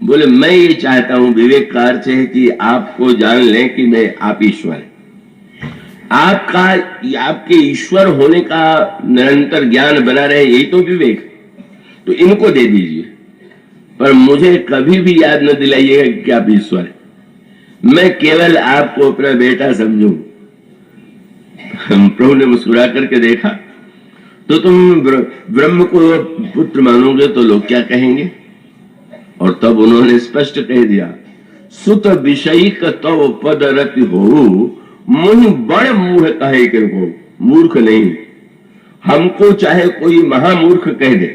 बोले मैं ये चाहता हूं, विवेक का अर्थ है कि आपको जान लें कि मैं आप ईश्वर है। आपके ईश्वर होने का निरंतर ज्ञान बना रहे, यही तो विवेक। तो इनको दे दीजिए, पर मुझे कभी भी याद न दिलाइएगा कि आप ईश्वर है। मैं केवल आपको अपना बेटा समझूं। प्रभु ने मुस्कुरा करके देखा, तो तुम ब्रह्म को पुत्र मानोगे तो लोग क्या कहेंगे? और तब उन्होंने स्पष्ट कह दिया, सुत विषयी तव पद रति हो मुनि बड़ मूढ़ कहे के हो। मूर्ख नहीं, हमको चाहे कोई महामूर्ख कह दे,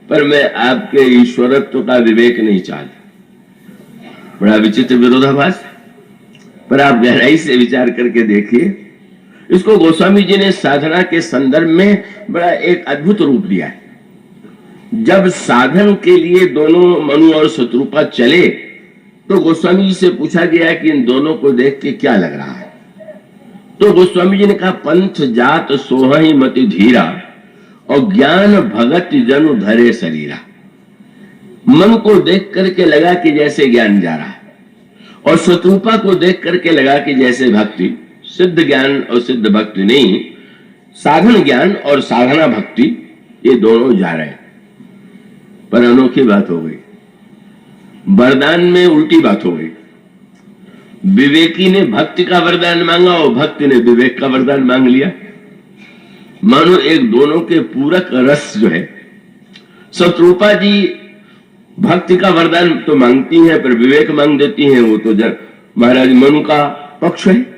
पर मैं आपके ईश्वरत्व का विवेक नहीं चाहता। बड़ा विचित्र विरोधाभास, पर आप गहराई से विचार करके देखिए। इसको गोस्वामी जी ने साधना के संदर्भ में बड़ा एक अद्भुत रूप दिया है। जब साधन के लिए दोनों मनु और शत्रुपा चले तो गोस्वामी जी से पूछा गया कि इन दोनों को देख के क्या लग रहा है? तो गोस्वामी जी ने कहा, पंथ जात सोहहि मति धीरा और ज्ञान भगत जनु धरे शरीरा। मन को देख करके लगा कि जैसे ज्ञान जा रहा है, और शत्रुपा को देख करके लगा कि जैसे भक्ति, सिद्ध ज्ञान और सिद्ध भक्ति नहीं, साधन ज्ञान और साधना भक्ति, ये दोनों जा रहे हैं। पर अनोखी बात हो गई, वरदान में उल्टी बात हो गई। विवेकी ने भक्ति का वरदान मांगा और भक्ति ने विवेक का वरदान मांग लिया। मानो एक दोनों के पूरक रस जो है शत्रुपा जी भक्ति का वरदान तो मांगती हैं, पर विवेक मांग देती हैं। वो तो महाराज मनु का पक्ष है।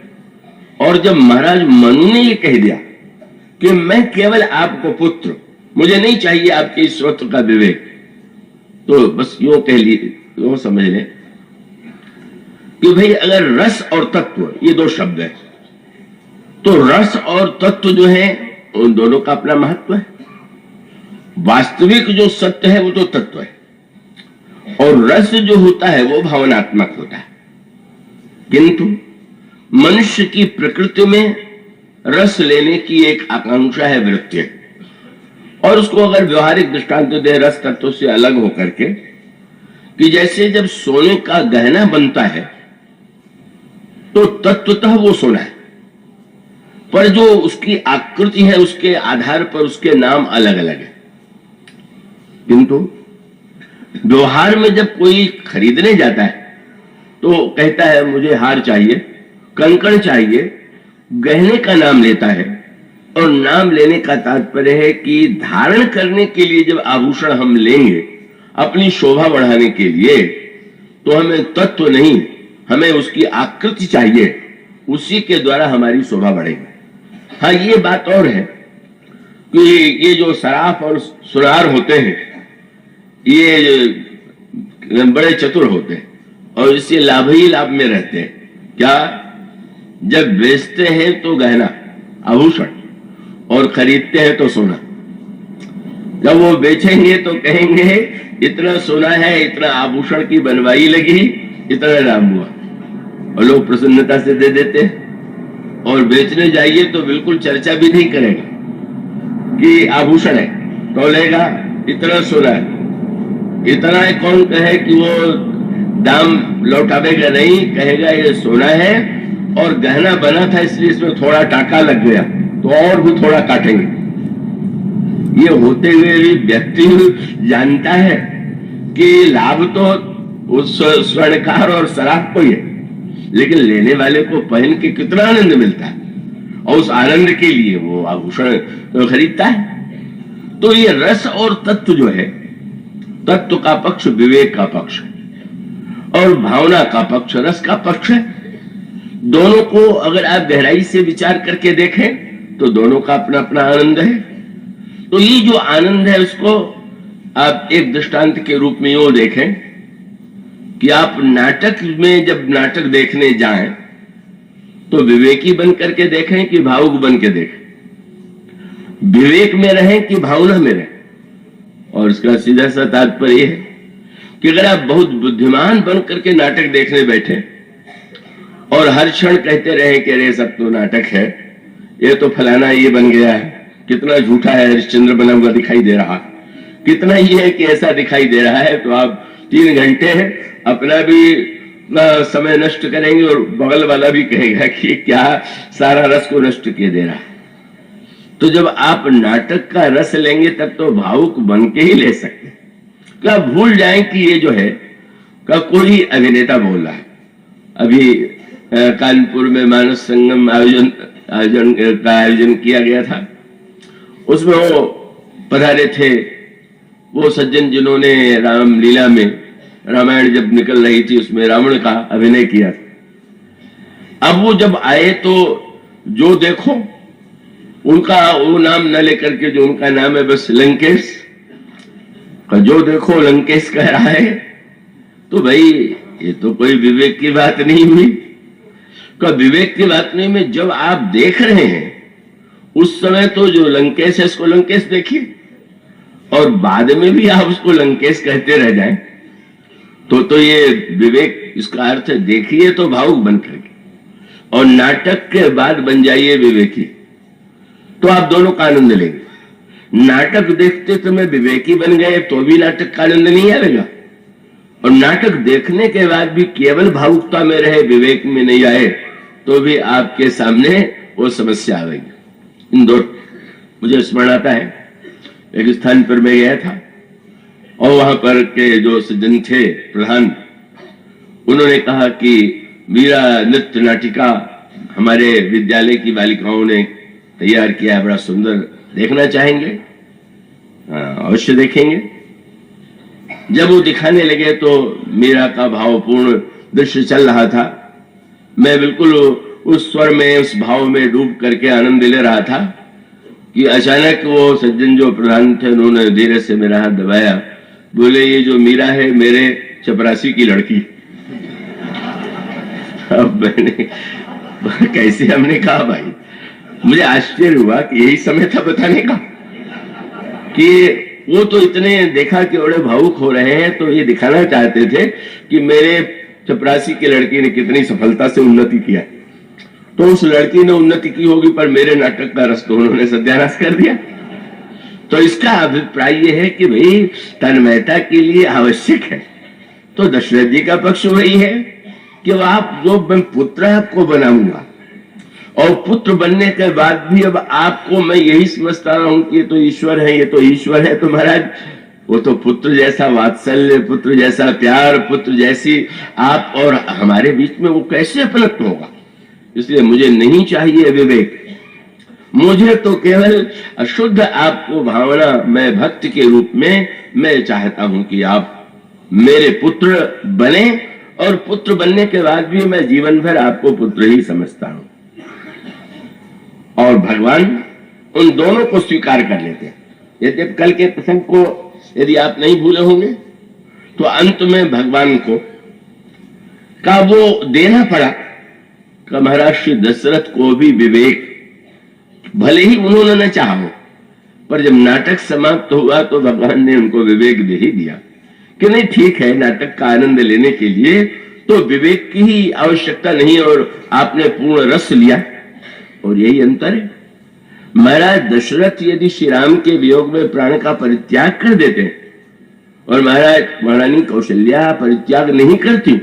और जब महाराज मनु ने ये कह दिया कि मैं केवल आपको पुत्र, मुझे नहीं चाहिए आपके इस स्वत्व का विवेक, तो बस यूं कह लिए, यूं समझ लें कि भाई अगर रस और तत्व ये दो शब्द है, तो रस और तत्व जो है उन दोनों का अपना महत्व है। वास्तविक जो सत्य है वो तो तत्व है, और रस जो होता है वो भावनात्मक होता है। किंतु मनुष्य की प्रकृति में रस लेने की एक आकांक्षा है, वृत्ति है। और उसको अगर व्यवहारिक दृष्टांत दे रस तत्व से अलग होकर के, कि जैसे जब सोने का गहना बनता है तो तत्वतः वो सोना है, पर जो उसकी आकृति है उसके आधार पर उसके नाम अलग अलग है। किंतु व्यवहार में जब कोई खरीदने जाता है तो कहता है मुझे हार चाहिए, कंकण चाहिए, गहने का नाम लेता है। और नाम लेने का तात्पर्य है कि धारण करने के लिए जब आभूषण हम लेंगे अपनी शोभा बढ़ाने के लिए, तो हमें तत्व नहीं, हमें उसकी आकृति चाहिए, उसी के द्वारा हमारी शोभा बढ़ेगी। हाँ, ये बात और है कि ये जो सराफ और सुनार होते हैं ये बड़े चतुर होते हैं और इससे लाभ ही लाभ में रहते हैं। क्या? जब बेचते हैं तो गहना आभूषण और खरीदते हैं तो सोना। जब वो बेचेंगे तो कहेंगे इतना सोना है, इतना आभूषण की बनवाई लगी, इतना लाभ हुआ, और लोग प्रसन्नता से दे देते हैं। और बेचने जाइए तो बिल्कुल चर्चा भी नहीं करेगा कि आभूषण है, तोलेगा इतना सोना है, इतना है। कौन कहे कि वो दाम लौटावेगा? नहीं, कहेगा ये सोना है और गहना बना था इसलिए इसमें थोड़ा टाका लग गया, तो और भी थोड़ा काटेंगे। ये होते हुए भी व्यक्ति जानता है कि लाभ तो उस स्वर्णकार और सराफ को ही है, लेकिन लेने वाले को पहन के कितना आनंद मिलता है, और उस आनंद के लिए वो आभूषण तो खरीदता है। तो ये रस और तत्व जो है, तत्व का पक्ष विवेक का पक्ष है और भावना का पक्ष रस का पक्ष है। दोनों को अगर आप गहराई से विचार करके देखें तो दोनों का अपना अपना आनंद है। तो ये जो आनंद है उसको आप एक दृष्टांत के रूप में यूं देखें कि आप नाटक में जब नाटक देखने जाएं तो विवेकी बन करके देखें कि भावुक बन के देखें, विवेक में रहें कि भावना में रहें। और इसका सीधा सा तात्पर्य है कि अगर आप बहुत बुद्धिमान बन करके नाटक देखने बैठे और हर क्षण कहते रहे कि अरे सब तो नाटक है, ये तो फलाना ये बन गया है, कितना झूठा है, हरिश्चंद्र बना हुआ दिखाई दे रहा, कितना ही है कि ऐसा दिखाई दे रहा है, तो आप 3 घंटे अपना भी समय नष्ट करेंगे और बगल वाला भी कहेगा कि क्या सारा रस को नष्ट किए दे रहा है। तो जब आप नाटक का रस लेंगे तब तो भावुक बन के ही ले सकते हैं। क्या भूल जाएं कि ये जो है का कोई अभिनेता बोल रहा है। अभी कानपुर में मानस संगम आयोजन किया गया था, उसमें वो पधारे थे वो सज्जन जिन्होंने रामलीला में रामायण जब निकल रही थी उसमें रावण का अभिनय किया था। अब वो जब आए तो जो देखो उनका वो नाम न लेकर के जो उनका नाम है बस लंकेश का, जो देखो लंकेश कह रहा है, तो भाई ये तो कोई विवेक की बात नहीं हुई। का विवेक की बात नहीं में जब आप देख रहे हैं उस समय तो जो लंकेश है इसको लंकेश देखिए, और बाद में भी आप उसको लंकेश कहते रह जाएं तो ये विवेक, इसका अर्थ है देखिए तो भावुक बन करके, और नाटक के बाद बन जाइए विवेकी, तो आप दोनों का आनंद लेंगे। नाटक देखते समय विवेकी बन गए तो भी नाटक का आनंद नहीं आएगा, और नाटक देखने के बाद भी केवल भावुकता में रहे, विवेक में नहीं आए, तो भी आपके सामने वो समस्या आएगी। इन दो मुझे स्मरण आता है, एक स्थान पर मैं गया था और वहां पर के जो सज्जन थे प्रधान, उन्होंने कहा कि मीरा नृत्य नाटिका हमारे विद्यालय की बालिकाओं ने तैयार किया है, बड़ा सुंदर, देखना चाहेंगे? अवश्य देखेंगे। जब वो दिखाने लगे तो मीरा का भावपूर्ण दृश्य चल रहा था। मैं बिल्कुल उस स्वर में, उस भाव में डूब करके आनंद ले रहा था कि अचानक वो सज्जन जो प्रधान थे उन्होंने धीरे से मेरा हाथ दबाया, बोले ये जो मीरा है मेरे चपरासी की लड़की। अब मैंने कैसे, हमने कहा भाई, मुझे आश्चर्य हुआ कि यही समय था बताने का कि वो तो इतने देखा कि बड़े भावुक हो रहे हैं, तो ये दिखाना चाहते थे कि मेरे चपरासी की लड़की ने कितनी सफलता से उन्नति किया। तो उस लड़की ने उन्नति की होगी, पर मेरे नाटक का रस तो उन्होंने सत्यानाश कर दिया। तो इसका अभिप्राय यह है कि भाई तन्मयता के लिए आवश्यक है। तो दशरथ जी का पक्ष वही है कि आप जो मैं पुत्र आपको बनाऊंगा, और पुत्र बनने के बाद भी अब आपको मैं यही समझता रहा हूं कि ये तो ईश्वर है, ये तो ईश्वर है। तो महाराज वो तो पुत्र जैसा वात्सल्य, पुत्र जैसा प्यार, पुत्र जैसी आप और हमारे बीच में वो कैसे अपनत्व होगा। इसलिए मुझे नहीं चाहिए विवेक, मुझे तो केवल अशुद्ध आपको भावना, मैं भक्त के रूप में मैं चाहता हूं कि आप मेरे पुत्र बने, और पुत्र बनने के बाद भी मैं जीवन भर आपको पुत्र ही समझता हूं। और भगवान उन दोनों को स्वीकार कर लेते हैं। यदि कल के प्रसंग को यदि आप नहीं भूले होंगे तो अंत में भगवान को का वो देना पड़ा कि महाराज श्री दशरथ को भी विवेक, भले ही उन्होंने न चाहा हो, पर जब नाटक समाप्त हुआ तो भगवान ने उनको विवेक दे ही दिया कि नहीं ठीक है, नाटक का आनंद लेने के लिए तो विवेक की ही आवश्यकता नहीं, और आपने पूर्ण रस लिया। और यही अंतर है। महाराज दशरथ यदि श्री राम के वियोग में प्राण का परित्याग कर देते और महाराज महारानी कौशल्या परित्याग नहीं करती,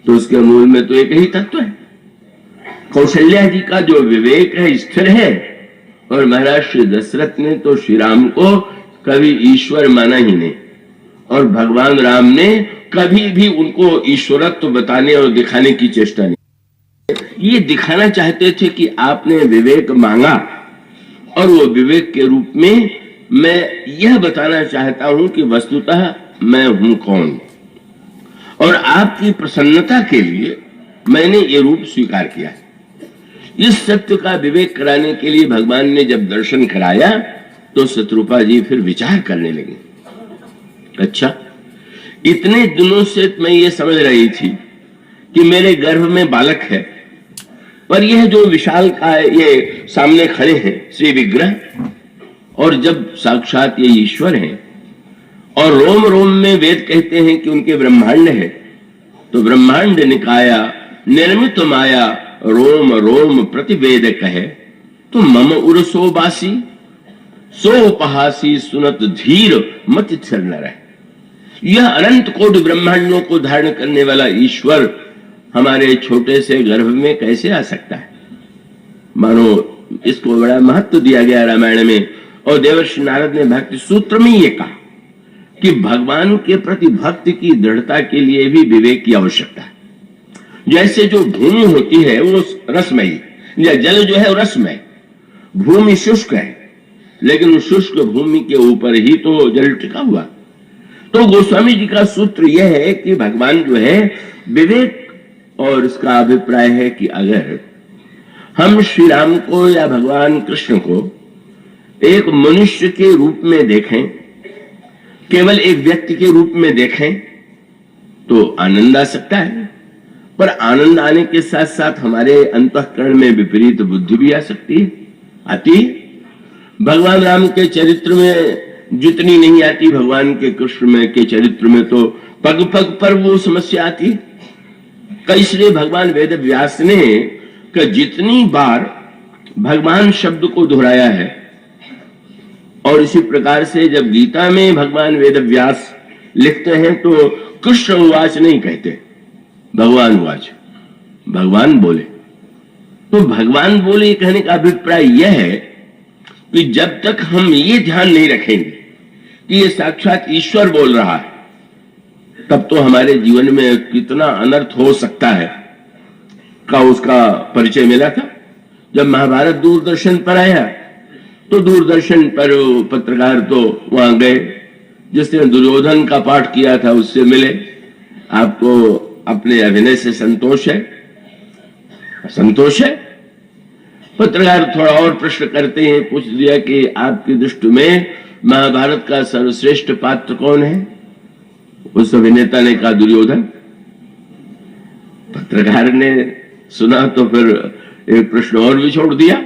तो उसके मूल में तो एक ही तत्व है। कौशल्या जी का जो विवेक है स्थिर है, और महाराज श्री दशरथ ने तो श्री राम को कभी ईश्वर माना ही नहीं, और भगवान राम ने कभी भी उनको ईश्वरत्व बताने और दिखाने की चेष्टा नहीं। ये दिखाना चाहते थे कि आपने विवेक मांगा, और वो विवेक के रूप में मैं यह बताना चाहता हूं कि वस्तुतः मैं हूं कौन, और आपकी प्रसन्नता के लिए मैंने ये रूप स्वीकार किया। इस सत्य का विवेक कराने के लिए भगवान ने जब दर्शन कराया तो शत्रुपा जी फिर विचार करने लगे। अच्छा, इतने दिनों से मैं ये समझ रही थी कि मेरे गर्भ में बालक है, पर यह जो विशाल का ये सामने खड़े हैं श्री विग्रह, और जब साक्षात ये ईश्वर हैं, और रोम रोम में वेद कहते हैं कि उनके ब्रह्मांड है, तो ब्रह्मांड निकाया निर्मित माया रोम रोम प्रतिवेद कहे, तो मम उरसो बासी सो उपहासी सुनत धीर मत थिर न रहे। यह अनंत कोटि ब्रह्मांडों को धारण करने वाला ईश्वर हमारे छोटे से गर्भ में कैसे आ सकता है। मानो इसको बड़ा महत्व दिया गया रामायण में, और देवर्षि नारद ने भक्ति सूत्र में ये कहा कि भगवान के प्रति भक्ति की दृढ़ता के लिए भी विवेक की आवश्यकता है। जैसे जो भूमि होती है वो रसमयी, या जल जो है वो रसमय, भूमि शुष्क है, लेकिन उस शुष्क भूमि के ऊपर ही तो जल टिका हुआ। तो गोस्वामी जी का सूत्र यह है कि भगवान जो है विवेक, और इसका अभिप्राय है कि अगर हम श्री राम को या भगवान कृष्ण को एक मनुष्य के रूप में देखें, केवल एक व्यक्ति के रूप में देखें, तो आनंद आ सकता है, पर आनंद आने के साथ साथ हमारे अंतःकरण में विपरीत बुद्धि भी आ सकती है, आती है। भगवान राम के चरित्र में जितनी नहीं आती, भगवान के कृष्ण में के चरित्र में तो पग पग पर वो समस्या आती है। इसलिए भगवान वेद व्यास ने कि जितनी बार भगवान शब्द को दोहराया है, और इसी प्रकार से जब गीता में भगवान वेद व्यास लिखते हैं तो कृष्ण उवाच नहीं कहते, भगवान उवाच, भगवान बोले। तो भगवान बोले कहने का अभिप्राय यह है कि जब तक हम ये ध्यान नहीं रखेंगे कि ये साक्षात ईश्वर बोल रहा है, तब तो हमारे जीवन में कितना अनर्थ हो सकता है का उसका परिचय मिला था। जब महाभारत दूरदर्शन पर आया तो दूरदर्शन पर पत्रकार तो वहां गए, जिसने दुर्योधन का पाठ किया था उससे मिले। आपको अपने अभिनय से संतोष है? संतोष है? पत्रकार थोड़ा और प्रश्न करते हैं, पूछ दिया कि आपकी दृष्टि में महाभारत का सर्वश्रेष्ठ पात्र कौन है? उस अभिनेता ने कहा दुर्योधन। पत्रकार ने सुना तो फिर एक प्रश्न और भी छोड़ दिया,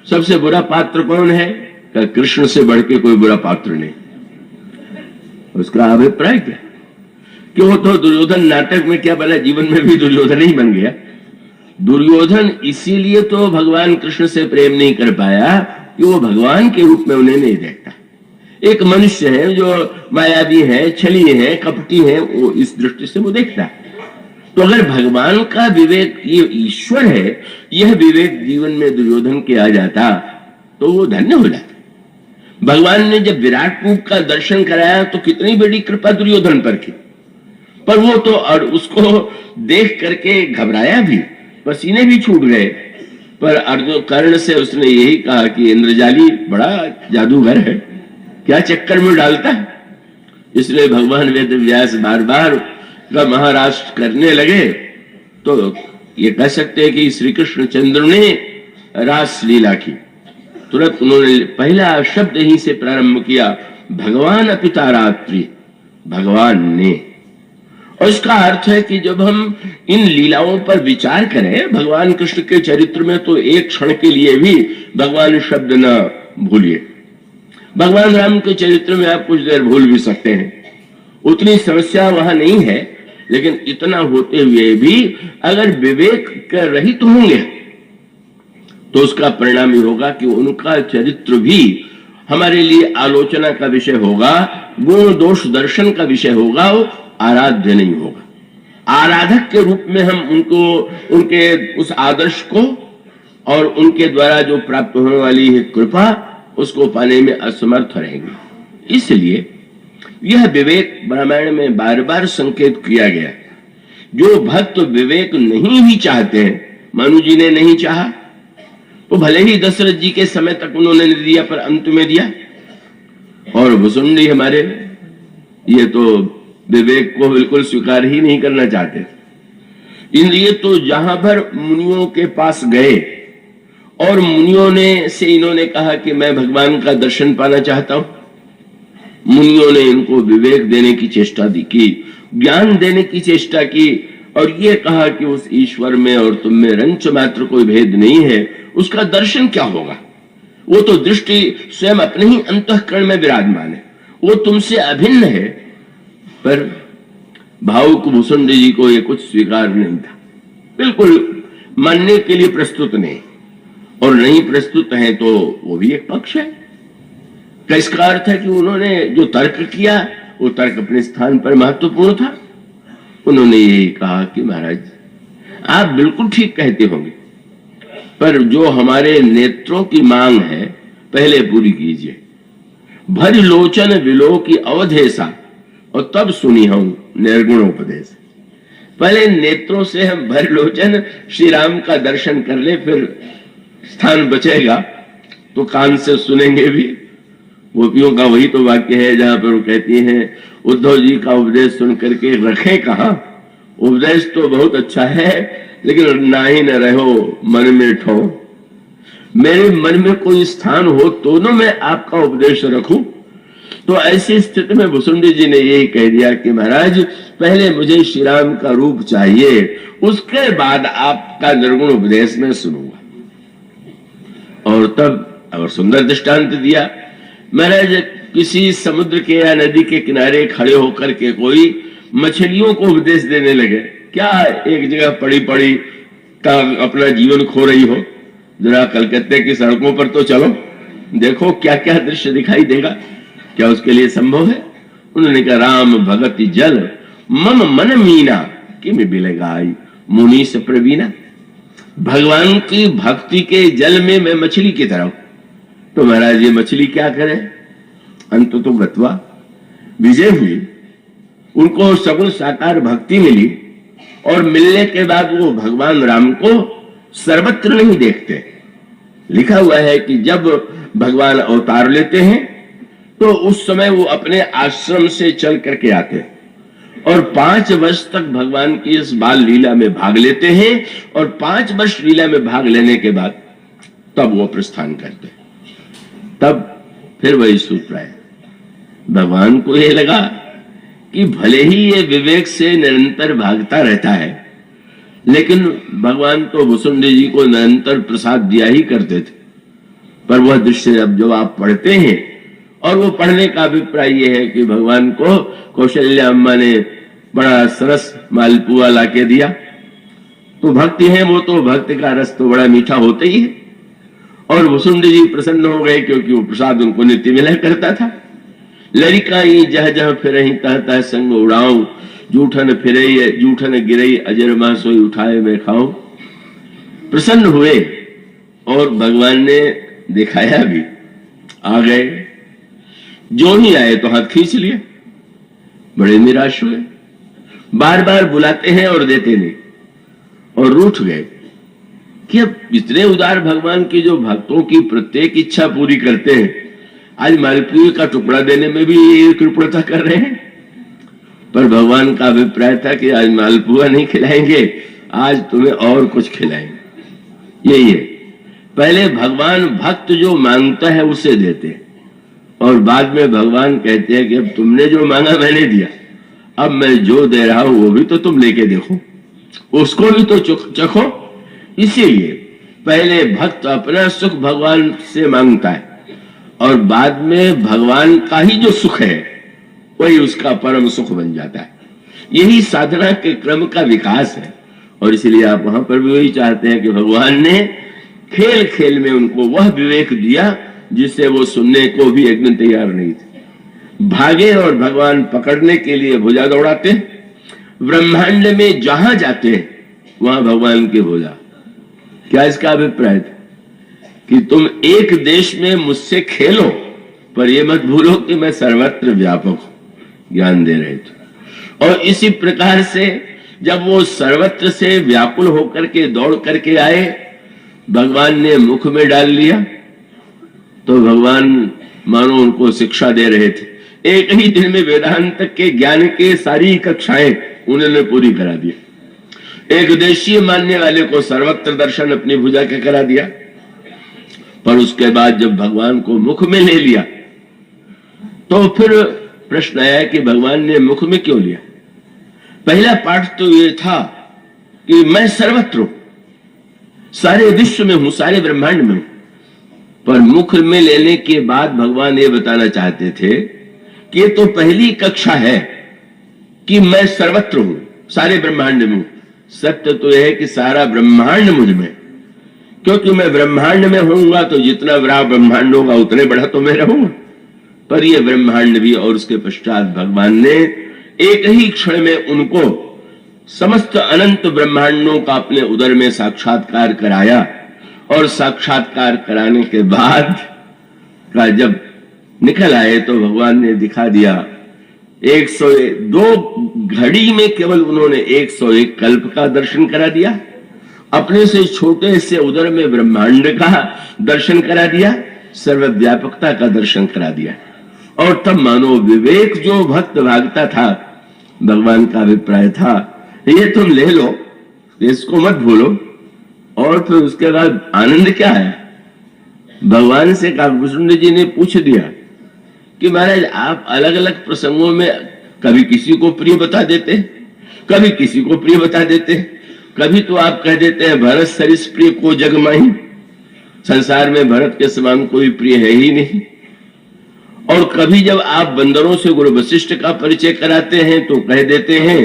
सबसे बुरा पात्र कौन है? कहा कृष्ण से बढ़ के कोई बुरा पात्र नहीं। उसका अभिप्राय क्या? क्यों? तो दुर्योधन नाटक में क्या बना, जीवन में भी दुर्योधन ही बन गया। दुर्योधन इसीलिए तो भगवान कृष्ण से प्रेम नहीं कर पाया कि वो भगवान के रूप में उन्हें नहीं देखता। एक मनुष्य है जो मायावी है, छली है, कपटी है, वो इस दृष्टि से वो देखता है। तो अगर भगवान का विवेक ये ईश्वर है, यह विवेक जीवन में दुर्योधन के आ जाता तो वो धन्य हो जाता। भगवान ने जब विराट रूप का दर्शन कराया तो कितनी बड़ी कृपा दुर्योधन पर की, पर वो तो और उसको देख करके घबराया भी, पसीने भी छूट गए। पर अर्जुन कर्ण से उसने यही कहा कि इंद्रजाली बड़ा जादूगर है, क्या चक्कर में डालता है। इसलिए भगवान वेद व्यास बार बार का महाराष्ट्र करने लगे तो ये कह सकते हैं कि श्री कृष्ण चंद्र ने रास लीला की। तुरंत उन्होंने पहला शब्द ही से प्रारंभ किया, भगवान अपिता रात्रि, भगवान ने। और इसका अर्थ है कि जब हम इन लीलाओं पर विचार करें भगवान कृष्ण के चरित्र में, तो एक क्षण के लिए भी भगवान शब्द न भूलिए। भगवान राम के चरित्र में आप कुछ देर भूल भी सकते हैं, उतनी समस्या वहां नहीं है, लेकिन इतना होते हुए भी अगर विवेक के रहित होंगे तो उसका परिणाम ये होगा कि उनका चरित्र भी हमारे लिए आलोचना का विषय होगा, गुण दोष दर्शन का विषय होगा, वो आराध्य नहीं होगा। आराधक के रूप में हम उनको, उनके उस आदर्श को और उनके द्वारा जो प्राप्त होने वाली है कृपा, उसको पाने में असमर्थ रहेंगे। इसलिए यह विवेक रामायण में बार बार संकेत किया गया। जो भक्त विवेक नहीं भी चाहते हैं, मनु जी ने नहीं चाहा, वो भले ही दशरथ जी के समय तक उन्होंने नहीं दिया, पर अंत में दिया। और भुसुंडी हमारे, ये तो विवेक को बिल्कुल स्वीकार ही नहीं करना चाहते। इसलिए तो जहां भर मुनियों के पास गए और मुनियों ने से इन्होंने कहा कि मैं भगवान का दर्शन पाना चाहता हूं, मुनियों ने इनको विवेक देने की चेष्टा की, ज्ञान देने की चेष्टा की, और ये कहा कि उस ईश्वर में और तुम में रंच मात्र कोई भेद नहीं है, उसका दर्शन क्या होगा? वो तो दृष्टि स्वयं अपने ही अंतःकरण में विराजमान है, वो तुमसे अभिन्न है। पर भावुक भुसुंडी जी को ये कुछ स्वीकार नहीं था, बिल्कुल मानने के लिए प्रस्तुत नहीं, और नहीं प्रस्तुत है तो वो भी एक पक्ष है। इसका अर्थ है कि उन्होंने जो तर्क किया वो तर्क अपने स्थान पर महत्वपूर्ण था। उन्होंने यही कहा कि महाराज आप बिल्कुल ठीक कहते होंगे, पर जो हमारे नेत्रों की मांग है पहले पूरी कीजिए। भज लोचन विलो की अवधेसा और तब सुनी हम निर्गुणोपदेश। पहले नेत्रों से हम भर लोचन श्री राम का दर्शन कर ले, फिर स्थान बचेगा तो कान से सुनेंगे भी। गोपियों का वही तो वाक्य है जहां पर वो कहती हैं उद्धव जी का उपदेश सुन करके रखें कहां। उपदेश तो बहुत अच्छा है, लेकिन ना ही न रहो मन में ठो। मेरे मन में कोई स्थान हो तो न मैं आपका उपदेश रखूं। तो ऐसी स्थिति में भुसुंडी जी ने यही कह दिया कि महाराज पहले मुझे श्री राम का रूप चाहिए, उसके बाद आपका निर्गुण उपदेश में सुनूंगा। और तब और सुंदर दृष्टांत दिया। महाराज किसी समुद्र के या नदी के किनारे खड़े होकर के कोई मछलियों को उपदेश देने लगे, क्या एक जगह पड़ी पड़ी का अपना जीवन खो रही हो, जरा कलकत्ते की सड़कों पर तो चलो, देखो क्या क्या दृश्य दिखाई देगा, क्या उसके लिए संभव है? उन्होंने कहा राम भगति जल मम मन मीना कि मैं बिलगाई मुनि से प्रवीणा। भगवान की भक्ति के जल में मैं मछली की तरह। तो महाराज ये मछली क्या करे? अंत तो गत्वा विजय हुई, उनको सगुण साकार भक्ति मिली, और मिलने के बाद वो भगवान राम को सर्वत्र नहीं देखते। लिखा हुआ है कि जब भगवान अवतार लेते हैं तो उस समय वो अपने आश्रम से चल करके आते हैं और 5 वर्ष तक भगवान की इस बाल लीला में भाग लेते हैं और 5 वर्ष लीला में भाग लेने के बाद तब वो प्रस्थान करते हैं। तब फिर वही सूत्र है, भगवान को ये लगा कि भले ही ये विवेक से निरंतर भागता रहता है, लेकिन भगवान तो वसुंधरा जी को निरंतर प्रसाद दिया ही करते थे। पर वह दृश्य अब जब आप पढ़ते हैं, और वो पढ़ने का अभिप्राय ये है कि भगवान को कौशल्या अम्मा ने बड़ा सरस मालपुआ लाके दिया, तो भक्ति है वो, तो भक्ति का रस तो बड़ा मीठा होता ही है। और वसुंधरा जी प्रसन्न हो गए क्योंकि वो प्रसाद उनको नित्य मिला करता था। लड़िकाई जह जह फिरही तह तह संग उड़ाऊं, जूठन फिरई जूठन गिरई अजरमा सोई उठाए मैं खाऊं। प्रसन्न हुए और भगवान ने दिखाया भी, आ गए, जो ही आए तो हाथ खींच लिए, बड़े निराश हुए, बार बार बुलाते हैं और देते नहीं, और रूठ गए कि अब इतने उदार भगवान की जो भक्तों की प्रत्येक इच्छा पूरी करते हैं, आज मालपुए का टुकड़ा देने में भी ये कृपणता कर रहे हैं। पर भगवान का अभिप्राय था कि आज मालपुआ नहीं खिलाएंगे, आज तुम्हें और कुछ खिलाएंगे। यही है, पहले भगवान भक्त जो मांगता है उसे देते हैं, और बाद में भगवान कहते हैं कि अब तुमने जो मांगा मैंने दिया, अब मैं जो दे रहा हूं वो भी तो तुम लेके देखो, उसको भी तो चखो। इसीलिए पहले भक्त अपना सुख भगवान से मांगता है, और बाद में भगवान का ही जो सुख है वही उसका परम सुख बन जाता है। यही साधना के क्रम का विकास है। और इसलिए आप वहां पर भी वही चाहते हैं कि भगवान ने खेल खेल में उनको वह विवेक दिया जिससे वो सुनने को भी एकदम तैयार नहीं थे। भागे और भगवान पकड़ने के लिए भुजा दौड़ाते, ब्रह्मांड में जहां जाते हैं वहां भगवान की भुजा। क्या इसका अभिप्राय था कि तुम एक देश में मुझसे खेलो, पर यह मत भूलो कि मैं सर्वत्र व्यापक हूं, ज्ञान दे रहे थे। और इसी प्रकार से जब वो सर्वत्र से व्याकुल होकर के दौड़ करके आए, भगवान ने मुख में डाल लिया, तो भगवान मानो उनको शिक्षा दे रहे थे। एक ही दिन में वेदांत के ज्ञान के सारी कक्षाएं उन्होंने पूरी करा दी। एक देशीय मानने वाले को सर्वत्र दर्शन अपनी भुजा के करा दिया। पर उसके बाद जब भगवान को मुख में ले लिया, तो फिर प्रश्न आया कि भगवान ने मुख में क्यों लिया। पहला पाठ तो यह था कि मैं सर्वत्र हूं, सारे विश्व में हूं, सारे ब्रह्मांड में हूं। पर मुख में लेने के बाद भगवान ये बताना चाहते थे कि ये तो पहली कक्षा है कि मैं सर्वत्र हूं, सारे ब्रह्मांड में हूं। सत्य तो यह है कि सारा ब्रह्मांड मुझ में, क्योंकि मैं ब्रह्मांड में होऊंगा तो जितना बड़ा ब्रह्मांड होगा उतने बड़ा तो मैं रहूंगा। पर यह ब्रह्मांड भी, और उसके पश्चात भगवान ने एक ही क्षण में उनको समस्त अनंत ब्रह्मांडों का अपने उदर में साक्षात्कार कराया। और साक्षात्कार कराने के बाद का जब निकल आए तो भगवान ने दिखा दिया 102 घड़ी में केवल उन्होंने 101 कल्प का दर्शन करा दिया, अपने से छोटे से उदर में ब्रह्मांड का दर्शन करा दिया, सर्वव्यापकता का दर्शन करा दिया। और तब मानो विवेक जो भक्त भागता था, भगवान का अभिप्राय था ये तुम ले लो, इसको मत भूलो। और फिर उसके बाद आनंद क्या है, भगवान से काकभूषण जी ने पूछ दिया कि महाराज आप अलग अलग प्रसंगों में कभी किसी को प्रिय बता देते, कभी किसी को प्रिय बता देते, कभी तो आप कह देते हैं भरत सरिस प्रिय को जग माही, संसार में भरत के समान कोई प्रिय है ही नहीं। और कभी जब आप बंदरों से गुरु वशिष्ठ का परिचय कराते हैं तो कह देते हैं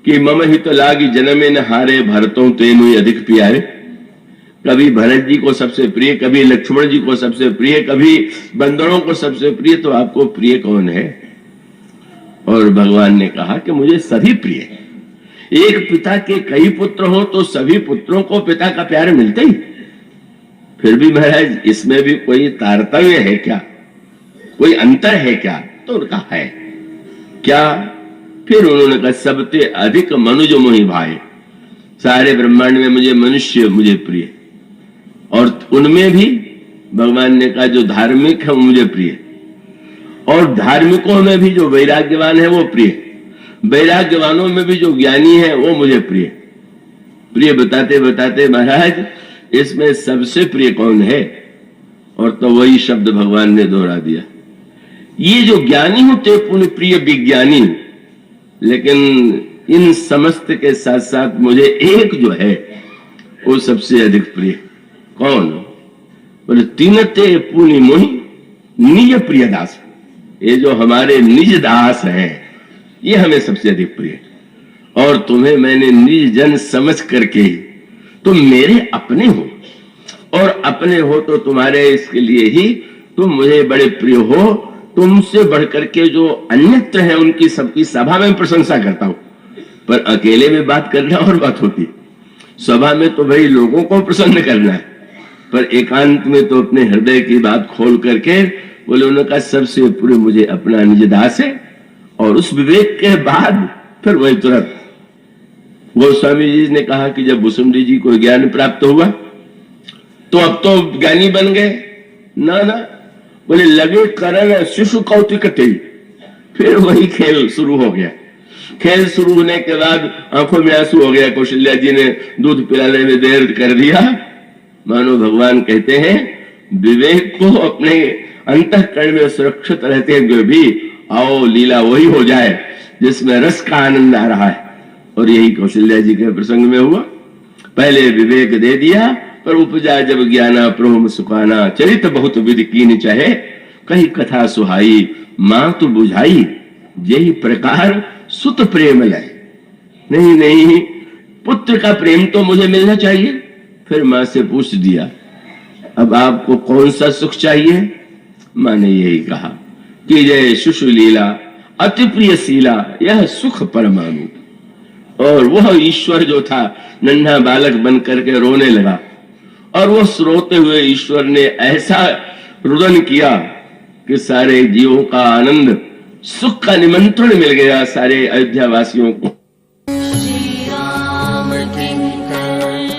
कि मम हित लागी जनमे न हारे भरतों तेनु अधिक प्यारे। कभी भरत जी को सबसे प्रिय, कभी लक्ष्मण जी को सबसे प्रिय, कभी बंदरों को सबसे प्रिय, तो आपको प्रिय कौन है। और भगवान ने कहा कि मुझे सभी प्रिय है। एक पिता के कई पुत्र हो तो सभी पुत्रों को पिता का प्यार मिलता ही। फिर भी महाराज इसमें भी कोई तारतम्य है क्या, कोई अंतर है क्या, तो उनका है क्या। फिर उन्होंने कहा सबसे अधिक मनुज मोहि भाई, सारे ब्रह्मांड में मुझे मनुष्य मुझे प्रिय। और उनमें भी भगवान ने कहा जो धार्मिक है वो मुझे प्रिय। और धार्मिकों में भी जो वैराग्यवान है वो प्रिय, वैराग्यवानों में भी जो ज्ञानी है वो मुझे प्रिय। प्रिय बताते बताते महाराज इसमें सबसे प्रिय कौन है, और तो वही शब्द भगवान ने दोहरा दिया। ये जो ज्ञानी होते पुण्य प्रिय विज्ञानी, लेकिन इन समस्त के साथ साथ मुझे एक जो है वो सबसे अधिक प्रिय। कौन? बोले तीनते पुण्य मोहि निज प्रिय दास। ये जो हमारे निज दास हैं ये हमें सबसे अधिक प्रिय। और तुम्हें मैंने निज जन समझ करके, तुम मेरे अपने हो, और अपने हो तो तुम्हारे इसके लिए ही तुम मुझे बड़े प्रिय हो। तुमसे बढ़कर के जो अन्यत्र है उनकी सबकी सभा में प्रशंसा करता हूं, पर अकेले में बात करना और बात होती। सभा में तो भाई लोगों को प्रसन्न करना है, पर एकांत में तो अपने हृदय की बात खोल करके बोले उनका सबसे पूरे मुझे अपना निज दास है। और उस विवेक के बाद फिर वही तुरंत गोस्वामी जी ने कहा कि जब भुसुंडी जी को ज्ञान प्राप्त हुआ तो अब तो ज्ञानी बन गए ना, बोले लगे करण शिशु कौतिक थे। फिर वही खेल शुरू हो गया। खेल शुरू होने के बाद आंखों में आंसू हो गया। कौशल्या जी ने दूध पिलाने में देर कर दिया। मानो भगवान कहते हैं विवेक को अपने अंतःकरण में सुरक्षित रहते हुए भी आओ लीला वही हो जाए जिसमें रस का आनंद आ रहा है। और यही कौशल्या जी के प्रसंग में हुआ। पहले विवेक दे दिया, पर उपजा जब ज्ञाना प्रभु सुखाना, चरित बहुत विधि कीन चाहे, कही कथा सुहाई मां तो बुझाई, यही प्रकार सुत प्रेम लय। नहीं, पुत्र का प्रेम तो मुझे मिलना चाहिए। फिर मां से पूछ दिया अब आपको कौन सा सुख चाहिए? मां ने यही कहा कि जय शिशु लीला अति प्रिय शीला, यह सुख परमाणु। और वह ईश्वर जो था नन्हा बालक बन करके रोने लगा, और वो रोते हुए ईश्वर ने ऐसा रुदन किया कि सारे जीवों का आनंद सुख का निमंत्रण मिल गया सारे अयोध्या वासियों को। श्री राम किंकर